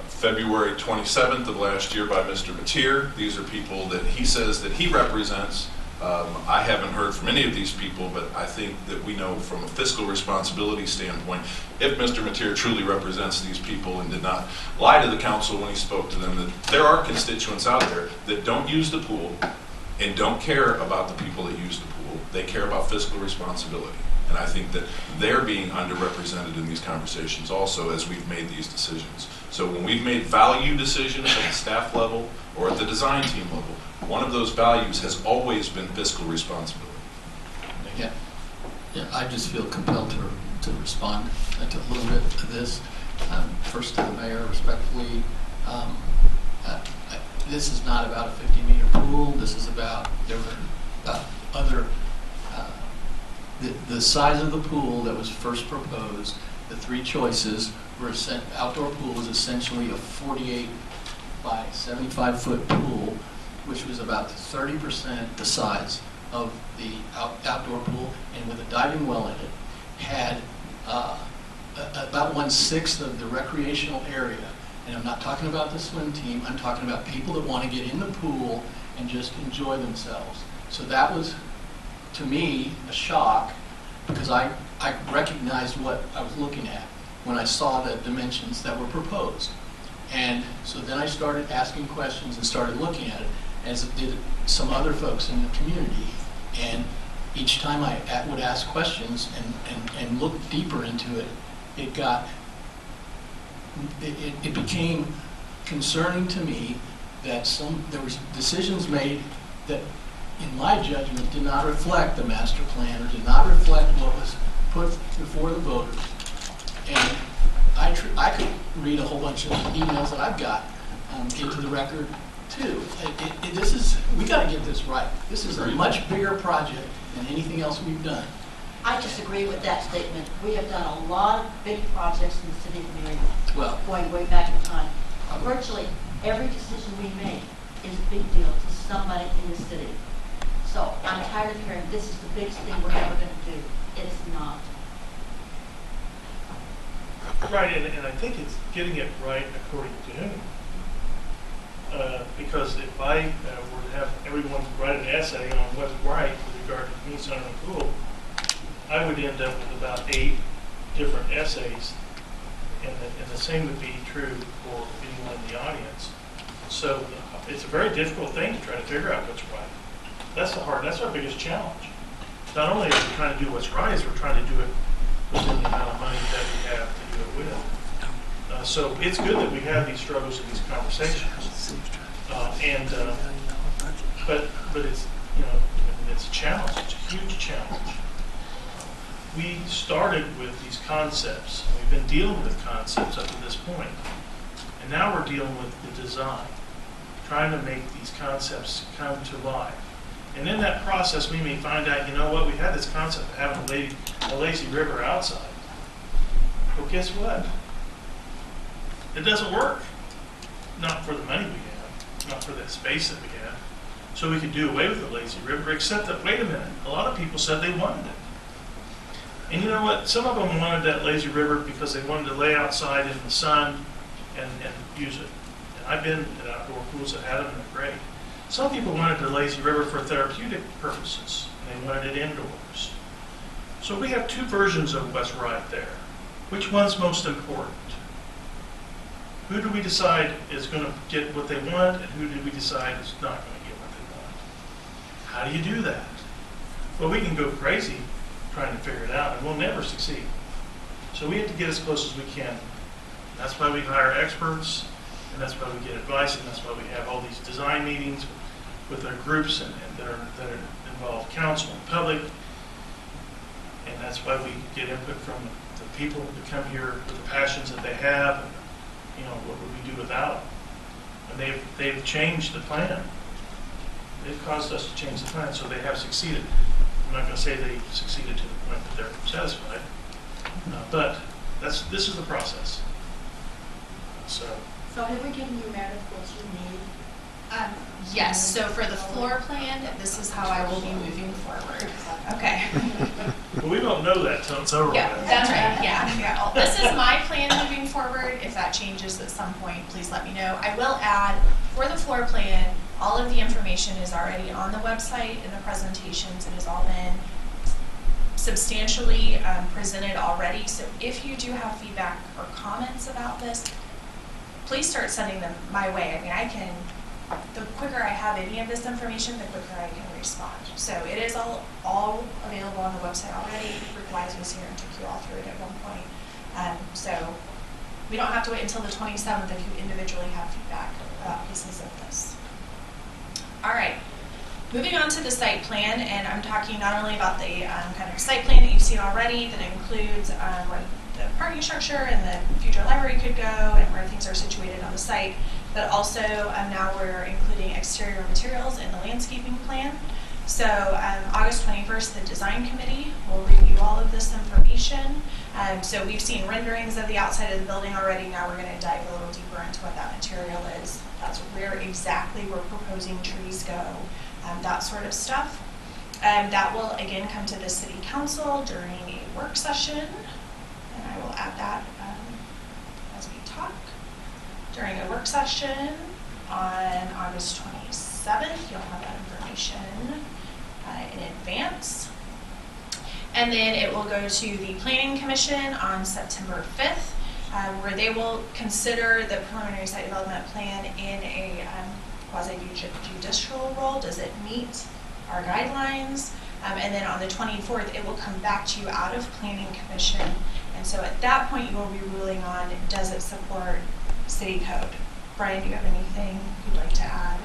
February 27th of last year by Mr. Mateer. These are people that he says that he represents. I haven't heard from any of these people, but I think that we know from a fiscal responsibility standpoint, if Mr. Mateer truly represents these people and did not lie to the council when he spoke to them, that there are constituents out there that don't use the pool and don't care about the people that use the pool. They care about fiscal responsibility. And I think that they're being underrepresented in these conversations also as we've made these decisions. So when we've made value decisions at the staff level or at the design team level, one of those values has always been fiscal responsibility. Yeah, I just feel compelled to respond to a little bit to this. First to the mayor, respectfully, this is not about a 50-meter pool. This is about, there were other, the size of the pool that was first proposed, the three choices were outdoor pool was essentially a 48 by 75 foot pool, which was about 30% the size of the outdoor pool, and with a diving well in it, had about 1/6 of the recreational area. And I'm not talking about the swim team, I'm talking about people that want to get in the pool and just enjoy themselves. So that was, to me, a shock, because I recognized what I was looking at when I saw the dimensions that were proposed. And so then I started asking questions and started looking at it, as did some other folks in the community. And each time I would ask questions and look deeper into it, it became concerning to me that there was decisions made that, in my judgment, did not reflect the master plan or did not reflect what was put before the voters. And I could read a whole bunch of emails that I've got into the record too. We got to get this right. This is a much bigger project than anything else we've done. I disagree with that statement. We have done a lot of big projects in the city of Merriam, Well, going way back in time. Virtually every decision we make is a big deal to somebody in the city. So I'm tired of hearing this is the biggest thing we're ever going to do. It is not. Right, and I think it's getting it right according to him. Because if I were to have everyone write an essay on what's right with regard to me center and pool, I would end up with about 8 different essays, and the same would be true for anyone in the audience. So it's a very difficult thing to try to figure out what's right. That's our biggest challenge. Not only are we trying to do what's right, is we're trying to do it within the amount of money that we have to do it with. So it's good that we have these struggles and these conversations. But it's, it's a challenge. It's a huge challenge. We started with these concepts. We've been dealing with concepts up to this point. And now we're dealing with the design, trying to make these concepts come to life. And in that process, we may find out, you know what, we had this concept of having a lazy river outside. Well, guess what? It doesn't work. Not for the money we have, not for the space that we have. So we could do away with the lazy river, except that, wait a minute, a lot of people said they wanted it. And you know what? Some of them wanted that lazy river because they wanted to lay outside in the sun and use it. And I've been at outdoor pools that had them, and they're great. Some people wanted the lazy river for therapeutic purposes, and they wanted it indoors. So we have 2 versions of what's right there. Which one's most important? Who do we decide is going to get what they want, and who do we decide is not going to get what they want? How do you do that? Well, we can go crazy trying to figure it out, and we'll never succeed. So we have to get as close as we can. That's why we hire experts, and that's why we get advice, and that's why we have all these design meetings with our groups and that involve council and public. And that's why we get input from the people who come here with the passions that they have. And, what would we do without them? And they've changed the plan. they've caused us to change the plan, so they have succeeded. I'm not going to say they succeeded to the point that they're satisfied, but this is the process. So, So have we given you, Meredith, what you need? Yes, so for the floor plan, this is how I will be moving forward. Okay. but we won't know that till it's over. Yeah, with. that's right, yeah. Oh, this is my plan moving forward. If that changes at some point, please let me know. I will add, for the floor plan, all of the information is already on the website in the presentations. It has all been substantially presented already. So if you do have feedback or comments about this, please start sending them my way. I mean, the quicker I have any of this information, the quicker I can respond. So it is all available on the website already. Rick Wise was here and took you all through it at one point. So we don't have to wait until the 27th if you individually have feedback about pieces of this. All right, moving on to the site plan, and I'm talking not only about the kind of site plan that you've seen already that includes where the parking structure and the future library could go and where things are situated on the site, but also now we're including exterior materials in the landscaping plan. So August 21st, the design committee will review all of this information. So we've seen renderings of the outside of the building already. Now we're going to dive a little deeper into what that material is. That's where exactly we're proposing trees go, that sort of stuff. That will again come to the city council during a work session, and I will add that as we talk. During a work session on August 27th, you'll have that information in advance. And then it will go to the Planning Commission on September 5th, where they will consider the preliminary site development plan in a quasi-judicial role. Does it meet our guidelines? And then on the 24th, it will come back to you out of Planning Commission. And so at that point, you will be ruling on, does it support city code? Brian, do you have anything you'd like to add?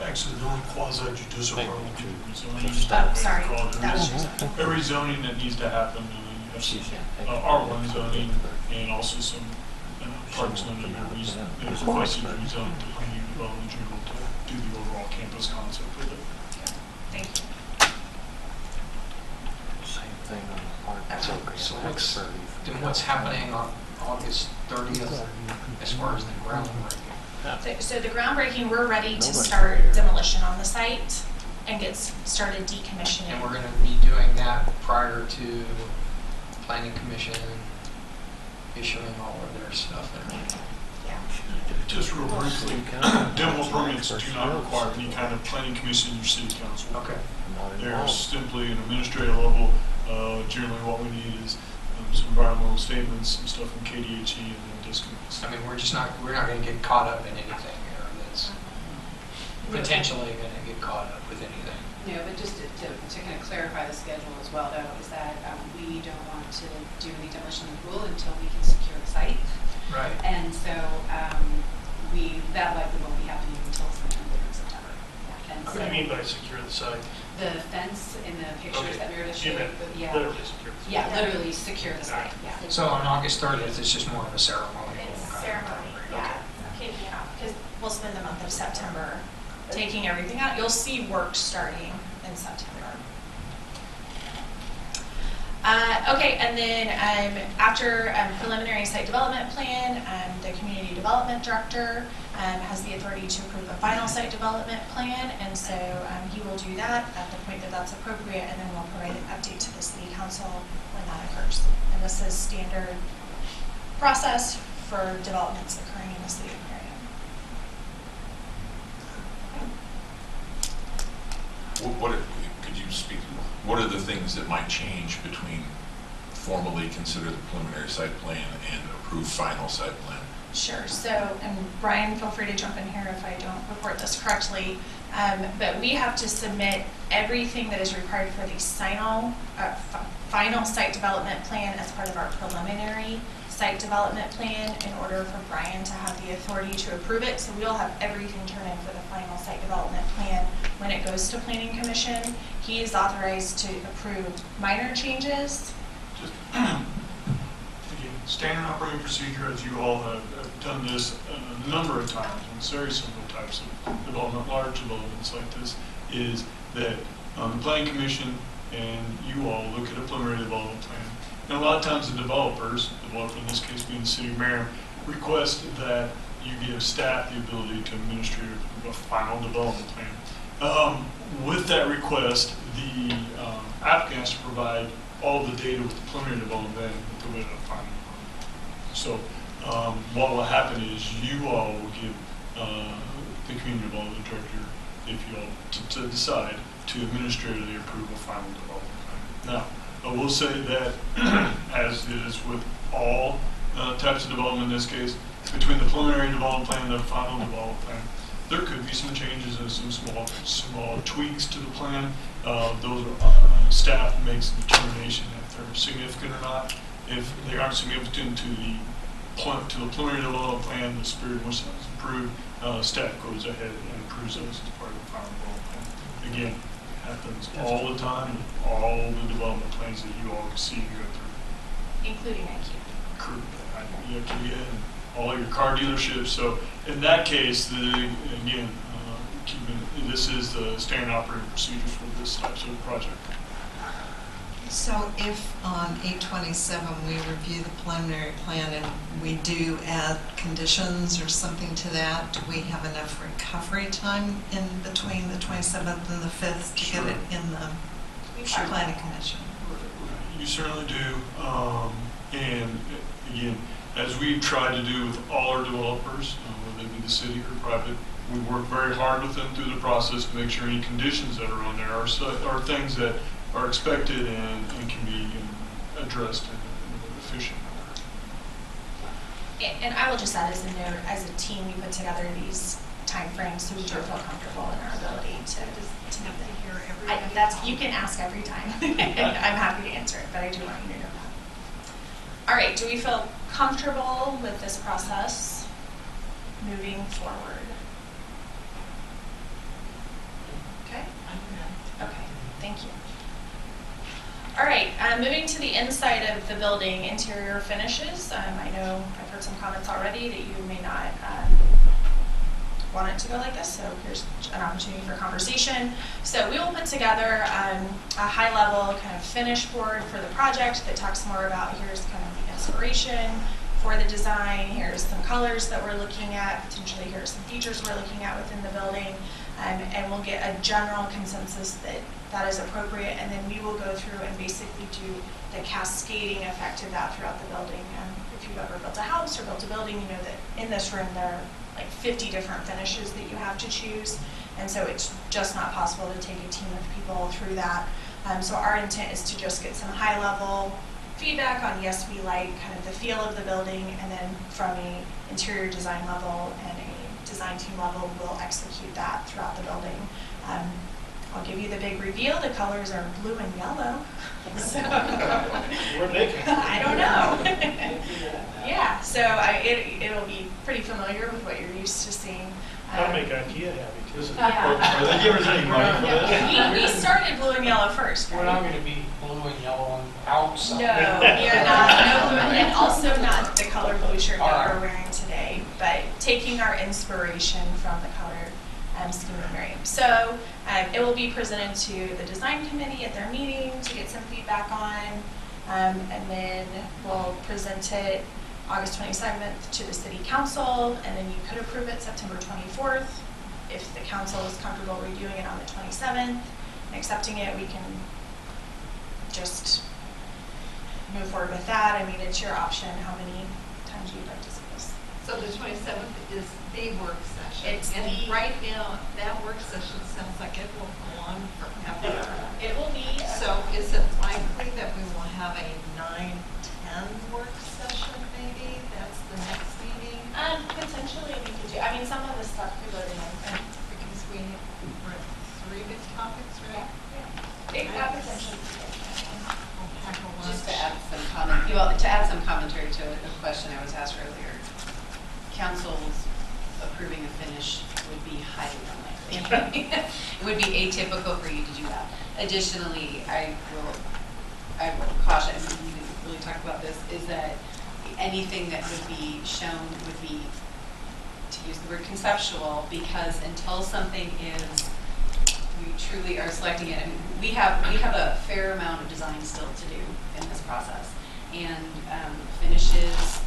Actually, the only quasi-judicial role to zoning. Oh, sorry. That was yours. Every zoning that needs to happen, you have some R1 zoning and also some park zoning. There's a question of rezoning to community development general to do the overall campus concept with it. Thank you. Same thing on the park program. So what's happening on August 30th as far as the groundbreaking? So the groundbreaking, we're ready to start demolition on the site and get started decommissioning. And we're going to be doing that prior to Planning Commission issuing all of their stuff and everything. Yeah. Just real briefly, demo permits do not require any kind of planning commission or city council. Okay. They're simply an administrative level. Generally what we need is some environmental statements, some stuff from KDHE, and then disconnects. I mean, we're not going to get caught up in anything here that's potentially going to get caught up with anything. No, but just to kind of clarify the schedule as well, though, is that we don't want to do any demolition of the pool until we can secure the site. Right. And so that likely won't be happening until sometime later in September. And What do you mean by secure the site? The fence in the pictures that Meredith You showed. meant Yeah. literally secure the site. Yeah, literally secure the site, yeah. So on August 30th, it's just more of a ceremony. It's ceremony, yeah, kicking it off, because we'll spend the month of September taking everything out. You'll see work starting in September. Okay, and then after preliminary site development plan, the community development director has the authority to approve a final site development plan, and so he will do that at the point that that's appropriate, and then we'll provide an update to the city council when that occurs. And this is standard process for developments occurring in the city of Merriam. Could you speak, what are the things that might change between formally consider the preliminary site plan and approve final site plan? Sure. So, and Brian, feel free to jump in here if I don't report this correctly. But we have to submit everything that is required for the final site development plan as part of our preliminary site development plan in order for Brian to have the authority to approve it. So we'll have everything turned in for the final site development plan when it goes to Planning Commission. He is authorized to approve minor changes. standard operating procedure, as you all have done this a number of times on very simple types of development, large developments like this, is that the planning commission and you all look at a preliminary development plan. And a lot of times the developer in this case being the city of Merriam, request that you give staff the ability to administer a final development plan. With that request, the applicant has to provide all the data with the preliminary development plan with the written final. So what will happen is you all will give the community development director, if you all to decide to administratively approve a final development plan. Now, I will say that as is with all types of development in this case, between the preliminary development plan and the final development plan, there could be some changes and some small tweaks to the plan. Those are, staff makes a determination if they're significant or not. If they aren't significant to the preliminary development plan, the spirit in which that was approved, staff goes ahead and approves those as part of the final development plan. Again, it happens all the time in all the development plans that you all see and go through. Including IKEA. IKEA and all your car dealerships. So in that case, again, this is the standard operating procedure for this type of project. So if on 8/27 we review the preliminary plan and we do add conditions or something to that, do we have enough recovery time in between the 27th and the 5th to get it in the planning commission? You certainly do. And again, as we've tried to do with all our developers, whether they be the city or private, we work very hard with them through the process to make sure any conditions that are on there are things that are expected and can be addressed in an efficient manner. And I will just add as a note, as a team, we put together these timeframes so we do feel comfortable in our ability to meet them. You can ask every time. I'm happy to answer it, but I do want you to know that. All right, do we feel comfortable with this process moving forward? Okay? Okay, thank you. All right, moving to the inside of the building, interior finishes. I know I've heard some comments already that you may not want it to go like this, so here's an opportunity for conversation. So we will put together a high-level kind of finish board for the project that talks more about here's kind of the inspiration for the design, here's some colors that we're looking at, potentially here's some features we're looking at within the building, and we'll get a general consensus that is appropriate, and then we will go through and basically do the cascading effect of that throughout the building. If you've ever built a house or built a building, you know that in this room there are like 50 different finishes that you have to choose, and so it's just not possible to take a team of people through that. So our intent is to just get some high-level feedback on, yes, we like kind of the feel of the building, and then from a interior design level and a design team level, we'll execute that throughout the building. I'll give you the big reveal. The colors are blue and yellow. So, I don't know. Yeah, so it'll be pretty familiar with what you're used to seeing. That'll make IKEA happy too. Are they giving us any money for this? We started blue and yellow first, right? We're not going to be blue and yellow on the outside. No, we are not. No, and also not the color blue shirt that we're wearing today, but taking our inspiration from the color scheme of Merriam. So it will be presented to the design committee at their meeting to get some feedback on, and then we'll present it August 27th to the city council, and then you could approve it September 24th. If the council is comfortable reviewing it on the 27th and accepting it, we can just move forward with that. I mean, it's your option how many times you'd like to see this. So the 27th is the work session. And right now, that work session sounds like it will go on forever. It will be. So is it likely that we will have a 9-10 work session maybe? That's the next meeting? Potentially we could do, I mean, some of the stuff could go to them. Because we're at 3 big topics, right? Yeah. Potentially. Just to add some commentary to a question I was asked earlier. Council's approving a finish would be highly unlikely. It would be atypical for you to do that. Additionally, I will caution, and we didn't really talk about this, is that anything that would be shown would be, to use the word conceptual, because until something is, we truly are selecting it, and we have a fair amount of design still to do in this process. And finishes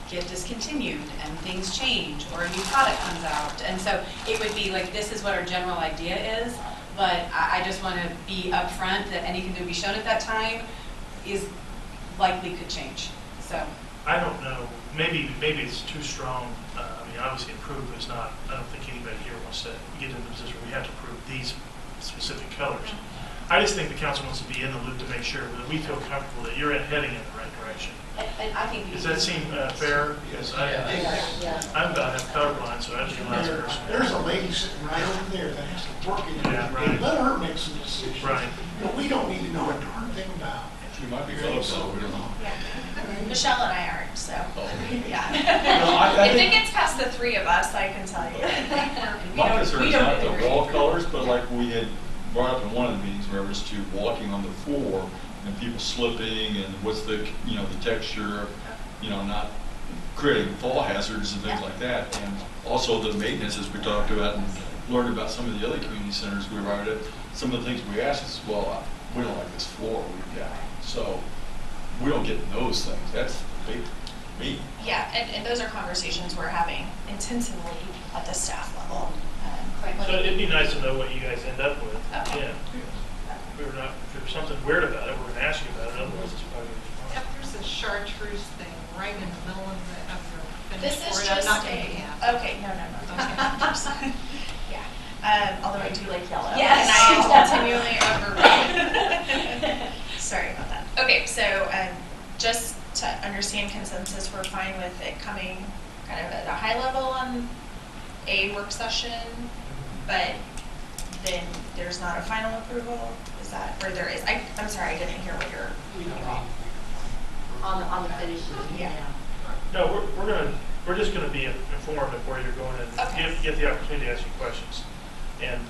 get discontinued and things change or a new product comes out. And so it would be like, this is what our general idea is, but I just want to be upfront that anything that would be shown at that time is likely could change. So I don't know, maybe it's too strong. I mean, obviously approve is not, I don't think anybody here wants to get into the position where we have to approve these specific colors. I just think the council wants to be in the loop to make sure that we feel comfortable that you're heading in the right direction. and I think Does that seem fair? Because I'm about to have colorblind, so I just realize There's a lady sitting right over there that has to work it. Yeah, right. Let her make some decisions. Right. But we don't need to know a darn thing about. She might be colorblind, we don't know. Yeah. Michelle and I aren't, so, yeah. No, I If it think gets past the three of us, I can tell you. my concern is not the wall colors, but like we had brought up in one of the meetings, where it was to walking on the floor and people slipping and what's the, you know, the texture, you know, not creating fall hazards and things like that. And also the maintenance, as we talked about and learned about some of the other community centers we arrived at, some of the things we asked is, well, we don't like this floor we've got. So we don't get those things. That's the big me. Yeah, and those are conversations we're having intensively at the staff level. So it'd be nice to know what you guys end up with. Okay. Yeah. If there's something weird about it, we're going to ask you about it, otherwise it's probably going to be fine. If there's a chartreuse thing right in the middle of your This finished is board, I'm just not going to be happy. okay, no. Yeah, although I do like yellow. Yes. And I am continually override. Sorry about that. Okay, so just to understand consensus, we're fine with it coming kind of at a high level on a work session, but then there's not a final approval? Is that, or there is? I'm sorry, I didn't hear what you're. On the finishes, Yeah. No, we're just gonna be informed of where you're going and Okay. get the opportunity to ask you questions. And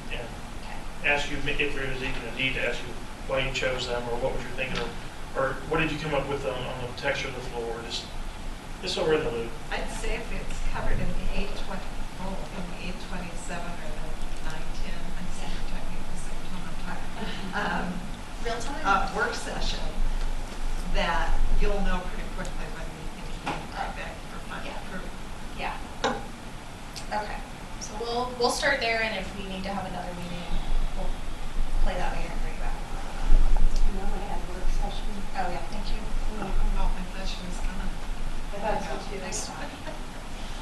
ask you if there is even a need to ask you why you chose them or what was your thinking or what did you come up with on the texture of the floor, just so we're in the loop. I'd say if it's covered in the 827 or the 910, I'm saying we're talking at the same time I'm talking. Real time? Work session, that you'll know pretty quickly when you can come back for final approval. Yeah. Okay. So we'll start there, and if we need to have another meeting, we'll play that later and bring it back. No, we had work session. Oh, yeah, thank you. Oh, I thought she was gonna. That's what she Next time.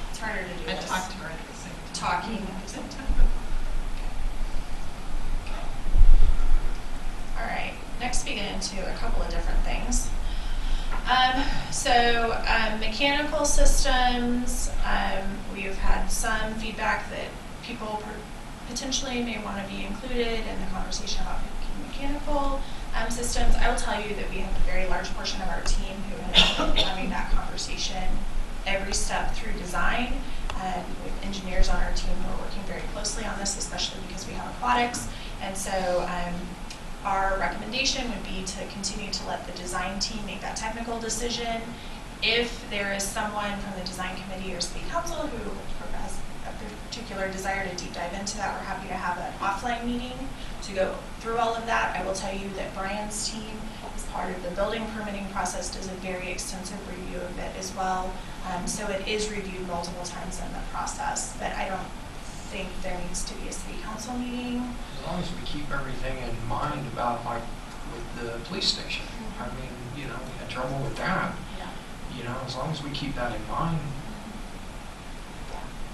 It's harder to do I this. talked to her at the same time. Talking at the same time. All right, next we get into a couple of different things. Mechanical systems, we've had some feedback that people potentially may want to be included in the conversation about mechanical systems. I will tell you that we have a very large portion of our team who has been having that conversation every step through design. With engineers on our team who are working very closely on this, especially because we have aquatics. And so our recommendation would be to continue to let the design team make that technical decision. If there is someone from the design committee or city council who has a particular desire to deep dive into that, we're happy to have an offline meeting to go through all of that. I will tell you that Brian's team, as part of the building permitting process, does a very extensive review of it as well. So it is reviewed multiple times in the process, but I don't think there needs to be a city council meeting. As long as we keep everything in mind about, like, with the police station. I mean, you know, we had trouble with that. Yeah. You know, as long as we keep that in mind,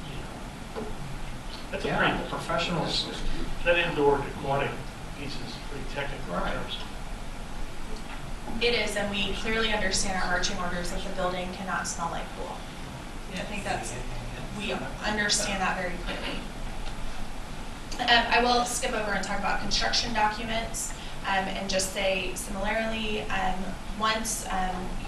you know. That's a Yeah, pretty, professionals. that indoor aquatic piece is pretty technical in Right. terms. It is, and we clearly understand our marching orders that the building cannot smell like pool. I think that's, we understand that very clearly. I will skip over and talk about construction documents and just say similarly, once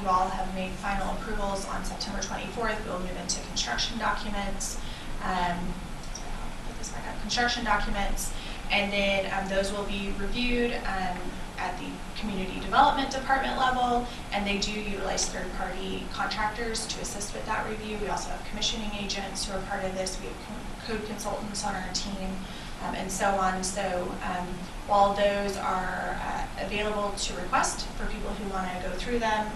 you all have made final approvals on September 24th, we'll move into construction documents. Put this back up. Construction documents. And then those will be reviewed at the community development department level, and they do utilize third-party contractors to assist with that review. We also have commissioning agents who are part of this. We have code consultants on our team, and so on. So while those are available to request for people who want to go through them,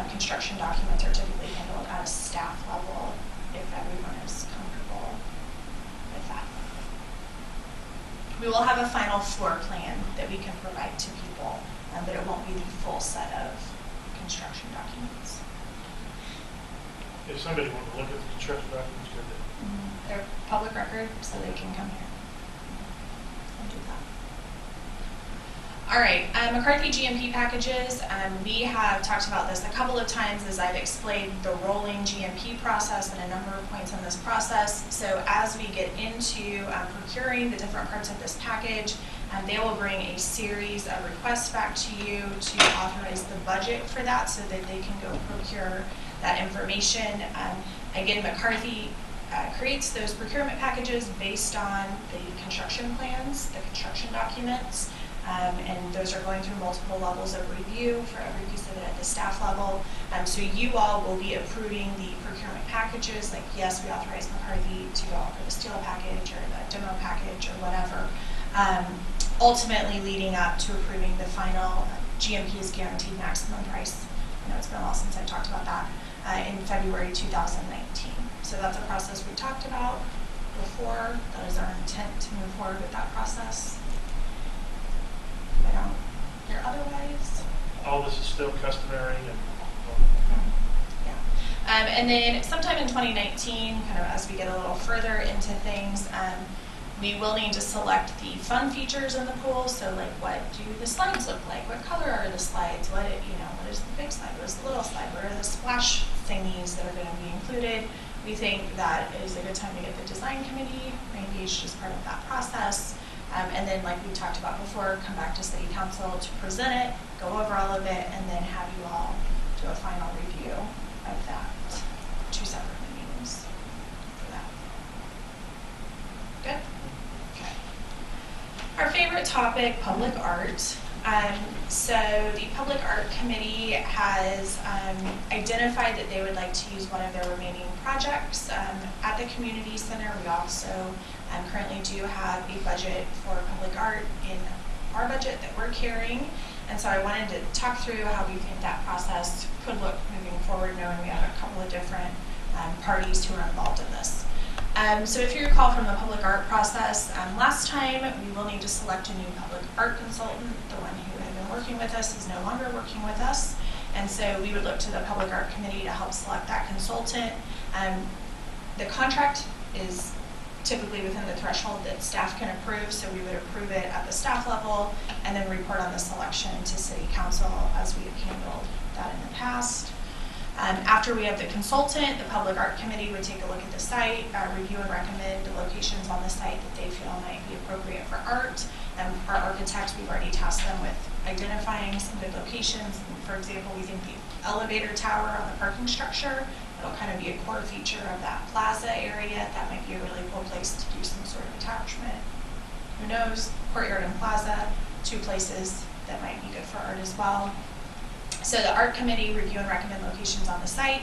construction documents are typically handled at a staff level if everyone is comfortable with that. We will have a final floor plan that we can provide to people, but it won't be the full set of construction documents. If somebody wants to look at the construction documents, could they? They're public record, so they can come here and do that. All right, McCarthy GMP packages. We have talked about this a couple of times as I've explained the rolling GMP process and a number of points on this process. So as we get into procuring the different parts of this package, they will bring a series of requests back to you to authorize the budget for that so that they can go procure that information. Again, McCarthy creates those procurement packages based on the construction plans, the construction documents, and those are going through multiple levels of review for every piece of it at the staff level. So you all will be approving the procurement packages, like yes, we authorize McCarthy to offer the steel package or the demo package or whatever, ultimately leading up to approving the final GMP is guaranteed maximum price. I know it's been a while since I talked about that, in February 2019. So that's a process we talked about before. That is our intent to move forward with that process. I don't hear otherwise. All this is still customary and Yeah. And then sometime in 2019, kind of as we get a little further into things, we will need to select the fun features in the pool. So like, what do the slides look like? What color are the slides? What is the big slide? What is the little slide? What are the splash thingies that are going to be included? We think that is a good time to get the design committee engaged as part of that process. And then, like we talked about before, come back to City Council to present it, go over all of it, and then have you all do a final review of that. 2 separate meetings for that. Good? Okay. Our favorite topic, public art. So the Public Art Committee has identified that they would like to use one of their remaining projects at the community center. We also currently do have a budget for public art in our budget that we're carrying. And so I wanted to talk through how we think that process could look moving forward, knowing we have a couple of different parties who are involved in this. So if you recall from the public art process, last time we will need to select a new public art consultant. The one who had been working with us is no longer working with us. And so we would look to the Public Art Committee to help select that consultant. The contract is typically within the threshold that staff can approve, so we would approve it at the staff level and then report on the selection to City Council as we have handled that in the past. After we have the consultant, the Public Art Committee would take a look at the site, review and recommend the locations on the site that they feel might be appropriate for art. Our architects, we've already tasked them with identifying some good locations. For example, we think the elevator tower on the parking structure, it'll kind of be a core feature of that plaza area. That might be a really cool place to do some sort of attachment. Who knows? Courtyard and plaza, 2 places that might be good for art as well. So the art committee review and recommend locations on the site.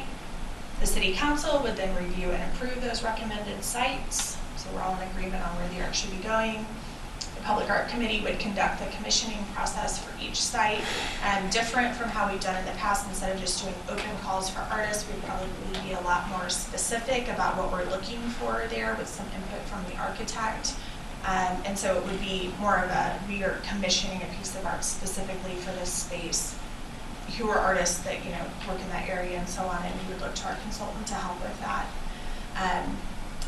The city council would then review and approve those recommended sites. So we're all in agreement on where the art should be going. The public art committee would conduct the commissioning process for each site. Different from how we've done in the past, instead of just doing open calls for artists, we'd probably be a lot more specific about what we're looking for there with some input from the architect. And so it would be more of we are commissioning a piece of art specifically for this space. Who are artists that work in that area and so on, and we would look to our consultant to help with that.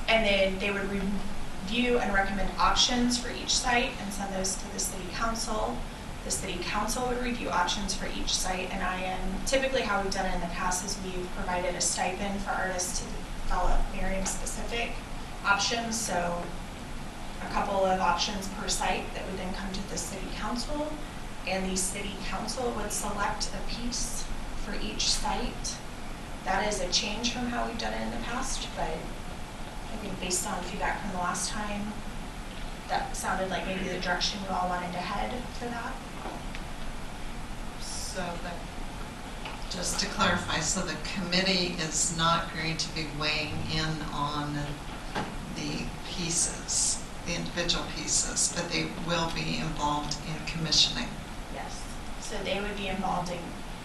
And then they would review and recommend options for each site and send those to the city council. The city council would review options for each site, and typically how we've done it in the past is we've provided a stipend for artists to develop Merriam specific options, so a couple of options per site that would then come to the city council. And the city council would select a piece for each site. That is a change from how we've done it in the past, but I think based on feedback from the last time, that sounded like maybe the direction you all wanted to head for that. So just to clarify, so the committee is not going to be weighing in on the pieces, the individual pieces, but they will be involved in commissioning. Yes. So they would be involved in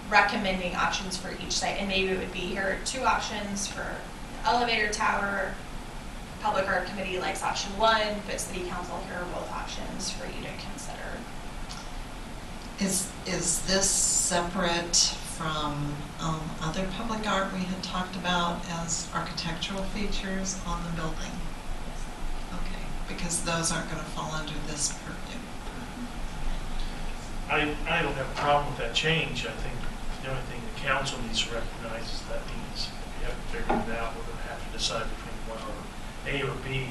recommending options for each site, and maybe it would be here are 2 options for the elevator tower. Public Art Committee likes option 1, but City Council, here are both options for you to consider. Is this separate from other public art we had talked about as architectural features on the building? Okay, because those aren't going to fall under this purview. I don't have a problem with that change. I think the only thing the council needs to recognize is that means if you haven't figured it out, we're going to have to decide between one or A or B,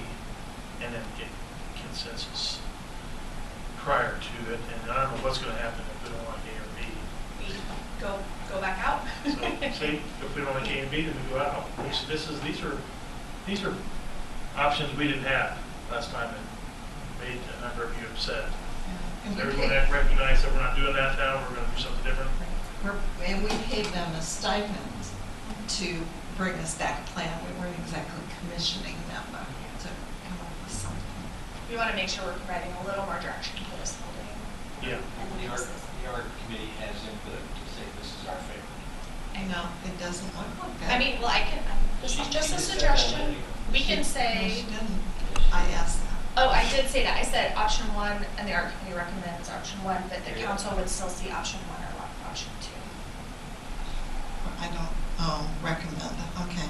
and then get consensus prior to it. And I don't know what's going to happen if we don't like A or B. We go back out. So, see, if we don't like A and B, then we go out. These are options we didn't have last time it made a number of you upset. And we Everyone paid- recognize that we're not doing that now, we're going to do something different. And we paid them a stipend to bring us back a plan. We weren't exactly commissioning them to come up with something. We want to make sure we're providing a little more direction for this building. Yeah. And The this art, is- the art committee has input to say this is our favorite. I know, it doesn't look like that. I mean, well, this is just a She said that a suggestion. minute ago. We can No, say, she didn't. I asked that. oh, I did say that. I said option 1, and the art committee recommends option 1, but the council would still see option 1 or option 2. I don't, recommend it, okay.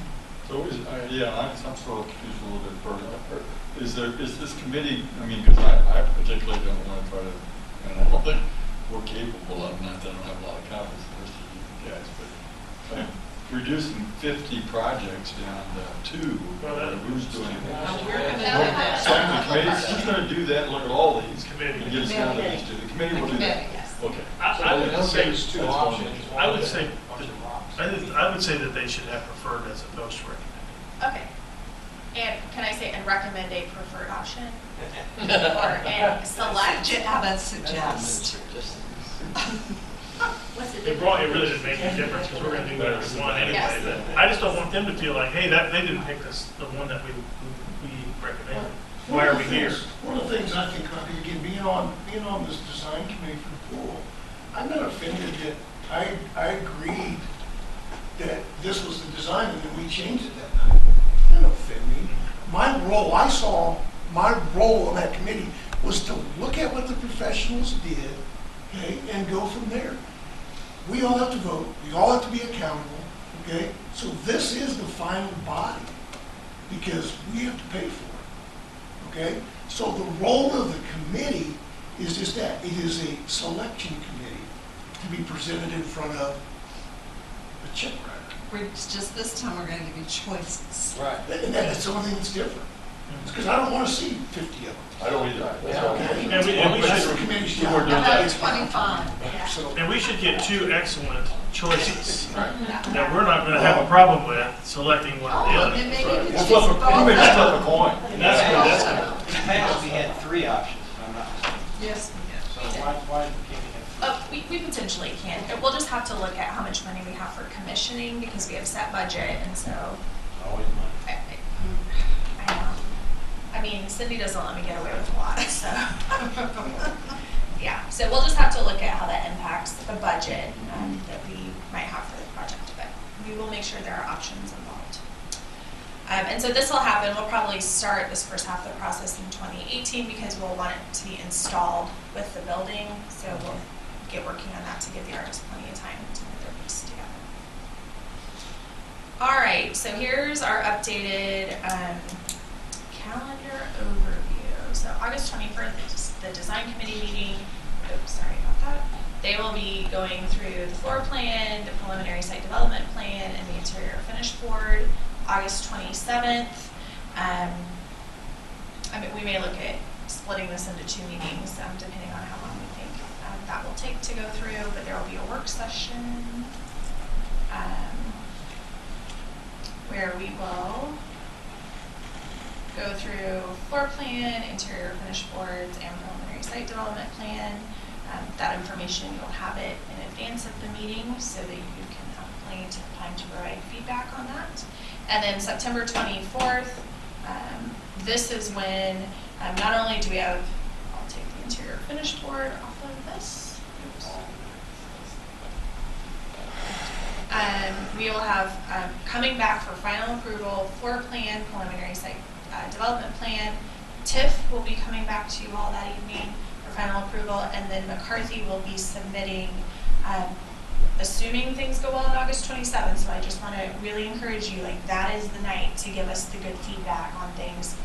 So I'm sort of confused a little bit further. Is this committee, I mean, because I particularly don't want to try to, and I don't think we're capable of, not that I don't have a lot of confidence in the rest of you guys, but reducing 50 projects down to 2, who's doing Well, that? we're gonna do that. Some of the committees, who's going to do that and look at all these? Committee. And get us down to these 2. The committee will do that? Committee, yes. Okay. I would say, There's 2 that's one options. thing. I would say, Bunch of rocks. I would say that they should have preferred as opposed to recommended. Okay. And can I say, and recommend a preferred option? Or and select? How about suggest? What's the It really didn't make any difference because we're going to do whatever we want anyway. Yes. But I just don't want them to feel like, hey, they didn't pick this, the one that we recommended. Why are we here? One of the things I think about, again, being on this design committee for the pool, I'm not offended that I agreed that this was the design and then we changed it that night. That didn't offend me. My role on that committee was to look at what the professionals did, okay, and go from there. We all have to vote, we all have to be accountable, okay? So this is the final body because we have to pay for it, okay? So the role of the committee is just that, it is a selection committee to be presented in front of the check writer. Just this time, we're going to give you choices. Right. And that's the only thing that's different. It's because I don't want to see 50 of them. I don't either. Okay? And we That's should- the committee's we were job. doing How about 25? So, And we should get 2 excellent choices Yeah. that we're not going to have a problem with selecting one or the Oh, other. and maybe you We'll could flip choose a, we may just flip a both. coin. That's good, that's good. In the past, we had 3 options, if I'm not mistaken. Yes, we did. So why can't we have 3? We potentially can. We'll just have to look at how much money we have for commissioning because we have set budget, and so Always money. I know. I mean, Cindy doesn't let me get away with a lot, so. Yeah, so we'll just have to look at how that impacts the budget that we might have for the project, but we will make sure there are options involved. And so this will happen, we'll probably start this first half of the process in 2018 because we'll want it to be installed with the building, so we'll get working on that to give the artists plenty of time to put their piece together. All right, so here's our updated calendar overview. So August 21st is the design committee meeting. Oops, sorry about that. They will be going through the floor plan, the preliminary site development plan, and the interior finish board. August 27th. I mean, we may look at splitting this into 2 meetings, depending on how long we think that will take to go through. But there will be a work session where we will go through floor plan, interior finished boards, and preliminary site development plan. That information, you'll have it in advance of the meeting so that you can have plenty of time to provide feedback on that. And then September 24th, this is when not only do we have, I'll take the interior finished board off of this. Oops. We will have coming back for final approval, floor plan, preliminary site development plan. TIF will be coming back to you all that evening for final approval, and then McCarthy will be submitting, assuming things go well on August 27th, so I just want to really encourage you, like that is the night to give us the good feedback on things.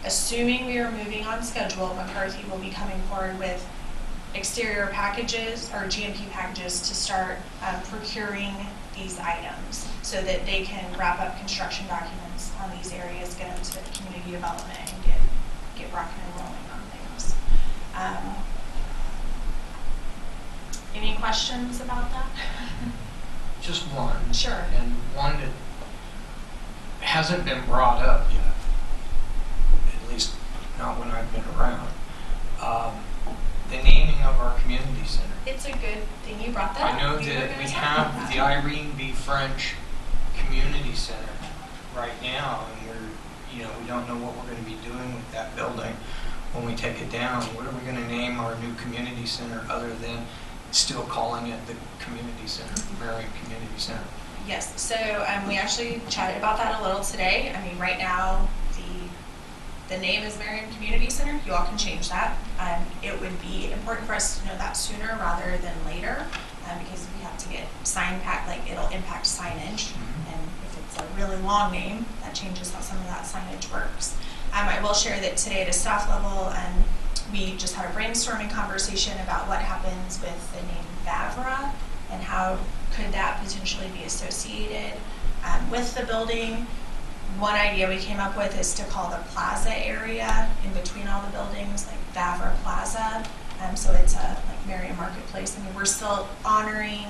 Assuming we are moving on schedule, McCarthy will be coming forward with exterior packages or GMP packages to start procuring these items so that they can wrap up construction documents on these areas, get them to community development, and get rocking and rolling on things. Any questions about that? Just one. Sure. And one that hasn't been brought up yet, at least not when I've been around. The naming of our community center. It's a good thing you brought that up. I know that we have the Irene B. French Community Center right now, and we don't know what we're going to be doing with that building when we take it down. What are we going to name our new community center other than still calling it the community center, Merriam Community Center? Yes, so we actually chatted about that a little today. I mean, right now, the name is Merriam Community Center. You all can change that. It would be important for us to know that sooner rather than later because we have to get sign pack, like it'll impact signage. And if it's a really long name, that changes how some of that signage works. I will share that today at a staff level, we just had a brainstorming conversation about what happens with the name Vavra and how could that potentially be associated with the building. One idea we came up with is to call the plaza area in between all the buildings like Vavra Plaza. So it's like Merriam Marketplace. I mean, we're still honoring,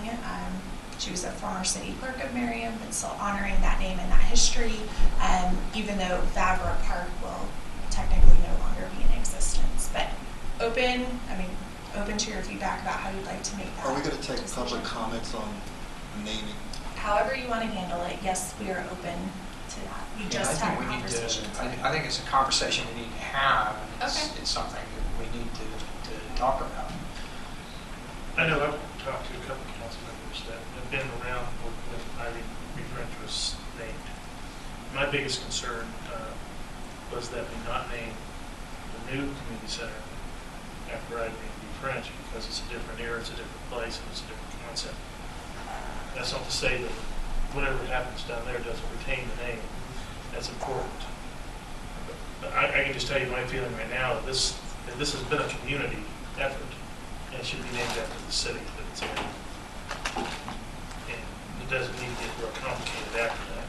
she was a former city clerk of Merriam, but still honoring that name and that history, even though Vavra Park will technically no longer be in existence. But open to your feedback about how you'd like to make that. Are we going to take decision. public comments on naming? However you want to handle it, yes, we are open to that. We just had a conversation. I think it's a conversation we need to have. Okay. It's something that we need to talk about. I know I've talked to a couple of council members that have been around when Irene B. French was named. My biggest concern was that we not name the new community center after Irene B. French because it's a different era, it's a different place, and it's a different concept. That's not to say that whatever happens down there doesn't retain the name. That's important. But I can just tell you my feeling right now that this has been a community effort, and it should be named after the city that it's in. And it doesn't need to get real complicated after that.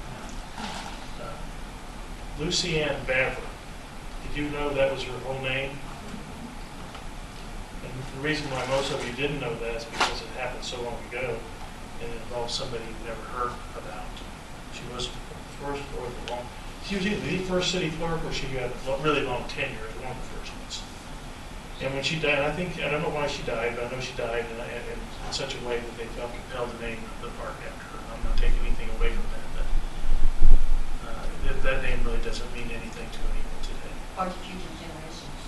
Lucianne Vavra, did you know that was her whole name? And the reason why most of you didn't know that is because it happened so long ago, and it involved somebody you've never heard about. She was first or the long. She was either the first city clerk or she had a really long tenure as one of the first ones. And when she died, I don't know why she died, but I know she died in such a way that they felt compelled to name the park after her. I'm not taking anything away from that, but that name really doesn't mean anything to anyone today. Or to future generations.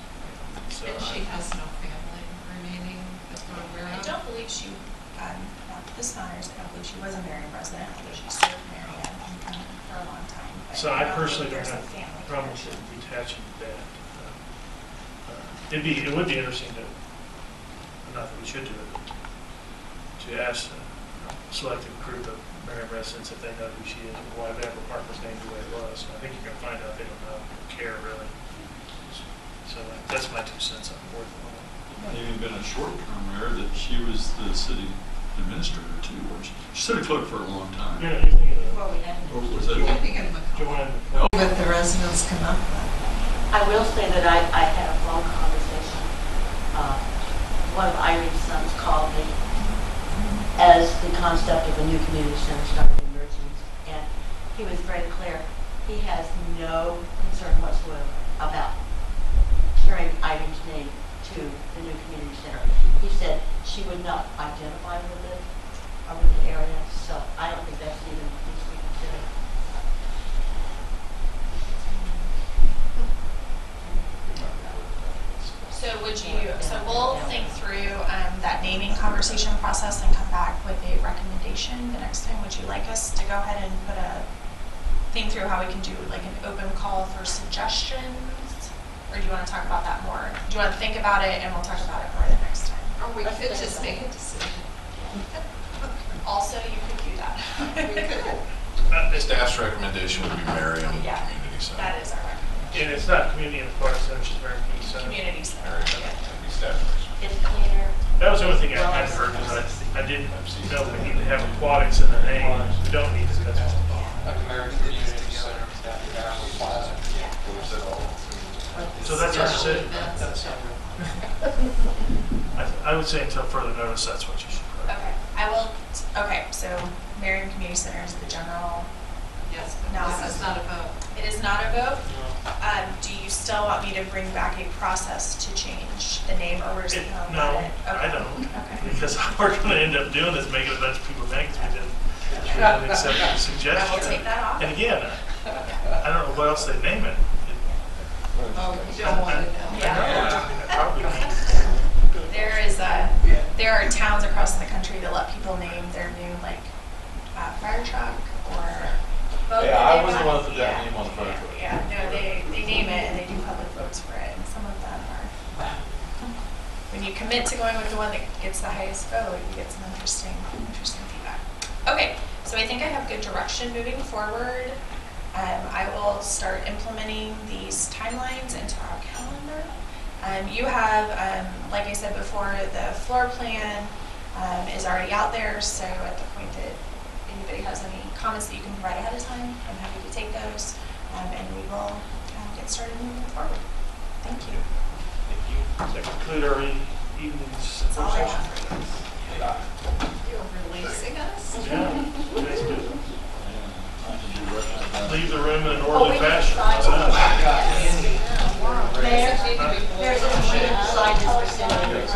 So And she has no family remaining that we're aware I of. don't believe she, not this honors, I don't believe she was a Merriam resident, although she served Merriam for a long time. But So I don't personally believe don't there's have a family problems connection. with detaching that. It would be interesting to, not that we should do it, to ask a selected group of Merriam residents if they know who she is or why Vavra Park was named the way it was. I think you're going to find out they don't know or care really. So that's my 2 cents on board. Not even been a short term there that she was the city administrator too, or city clerk for a long time. Yeah, you're thinking of Before we had Or was that? I think of Joanne. what the residents come up with. I will say that I had a phone conversation. One of Irene's sons called me as the concept of a new community center started emerging, and he was very clear. He has no concern whatsoever about carrying Ivy's name to the new community center. He said she would not identify with it or with the area, so I don't think that's even needs to be considered. So we'll think through that naming conversation process and come back with a recommendation the next time. Would you like us to go ahead and think through how we can do like an open call for suggestions? Or do you want to talk about that more? Do you want to think about it and we'll talk about it more the next time? Or we could just make a decision. Also, you could do that. We could. Staff's recommendation would be Merriam Yeah. Community Center. That is our recommendation. And it's not community in the Florida Center, it's just Merriam Community Center. Community center. Merriam, Yeah. that'd be staff recommendation. It's cleaner. That was the only thing I hadn't heard, because I didn't know if we need to have aquatics in the name. We don't need to, that's all. Like American Community Center, that Maryland Plaza. So that's our decision. I would say until further notice, that's what you should put. Okay, so Merriam Community Center is the general. Yes, No. but this is not a vote. It is not a vote. Do you still want me to bring back a process to change the name, or we're just going to No, let it? I Okay. don't, Okay. because we're going to end up doing this, making a bunch of people mad because we didn't accept the I will suggestion. take that off. And again, I don't know what else they name it. Oh, you don't want it now. Yeah. There are towns across the country that let people name their new fire truck or boat. Yeah, that I they was the want. one that put that name on the fire truck. Yeah, no, they name it and they do public votes for it, and some of them are. When you commit to going with the one that gets the highest vote, you get some interesting feedback. Okay, so I think I have good direction moving forward. I will start implementing these timelines into our calendar. You have, like I said before, the floor plan is already out there, so at the point that anybody has any comments that you can provide ahead of time, I'm happy to take those, and we will get started moving forward. Thank you. Does that conclude our evening's That's all I session? have for you. You're releasing us? Yeah. Nice to leave the room in an Oh, orderly we fashion. decide- How's that? Mayor, there's a sign this percentage.